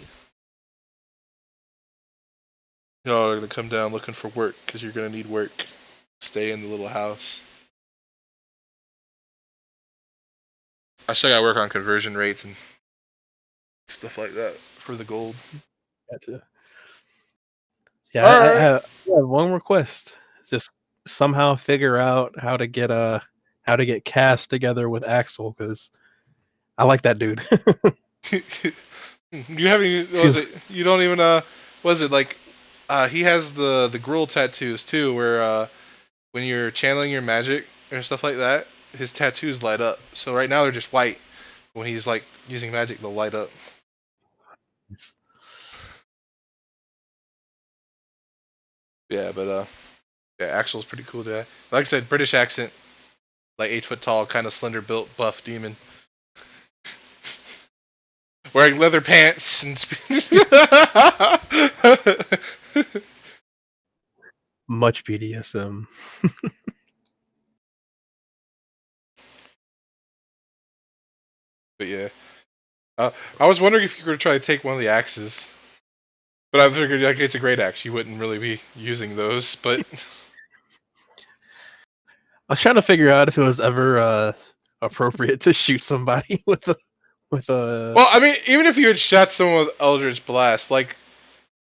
Y'all are gonna come down looking for work because you're gonna need work. Stay in the little house. I still gotta work on conversion rates and stuff like that for the gold. Gotcha. Yeah, All right. I have one request. Just somehow figure out how to get cast together with Axel because I like that dude. You haven't even, what was Seems it? You don't even what is it like? He has the gruel tattoos too, where when you're channeling your magic or stuff like that, his tattoos light up. So right now they're just white. When he's like using magic, they'll light up. Yeah, but yeah, Axel's pretty cool guy. Like I said, British accent, like 8 foot tall, kind of slender built, buff demon, wearing leather pants and. much BDSM. But yeah, I was wondering if you were gonna try to take one of the axes, but I figured like it's a great axe, you wouldn't really be using those. But I was trying to figure out if it was ever appropriate to shoot somebody with a. well, I mean, even if you had shot someone with Eldritch Blast, like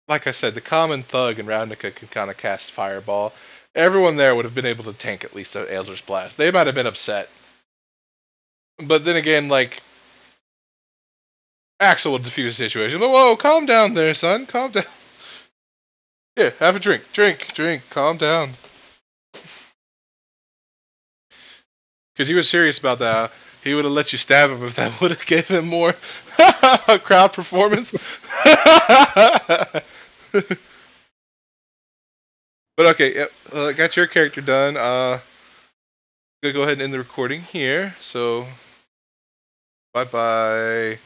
I said, the common thug in Ravnica can kind of cast Fireball. Everyone there would have been able to tank at least an Eldritch Blast. They might have been upset, but then again, like Axel would defuse the situation. But whoa, calm down there, son. Calm down. Yeah, have a drink. Drink. Calm down. Because he was serious about that. He would have let you stab him if that would have given him more crowd performance. But okay, yep. Got your character done. Gonna go ahead and end the recording here. So, bye bye.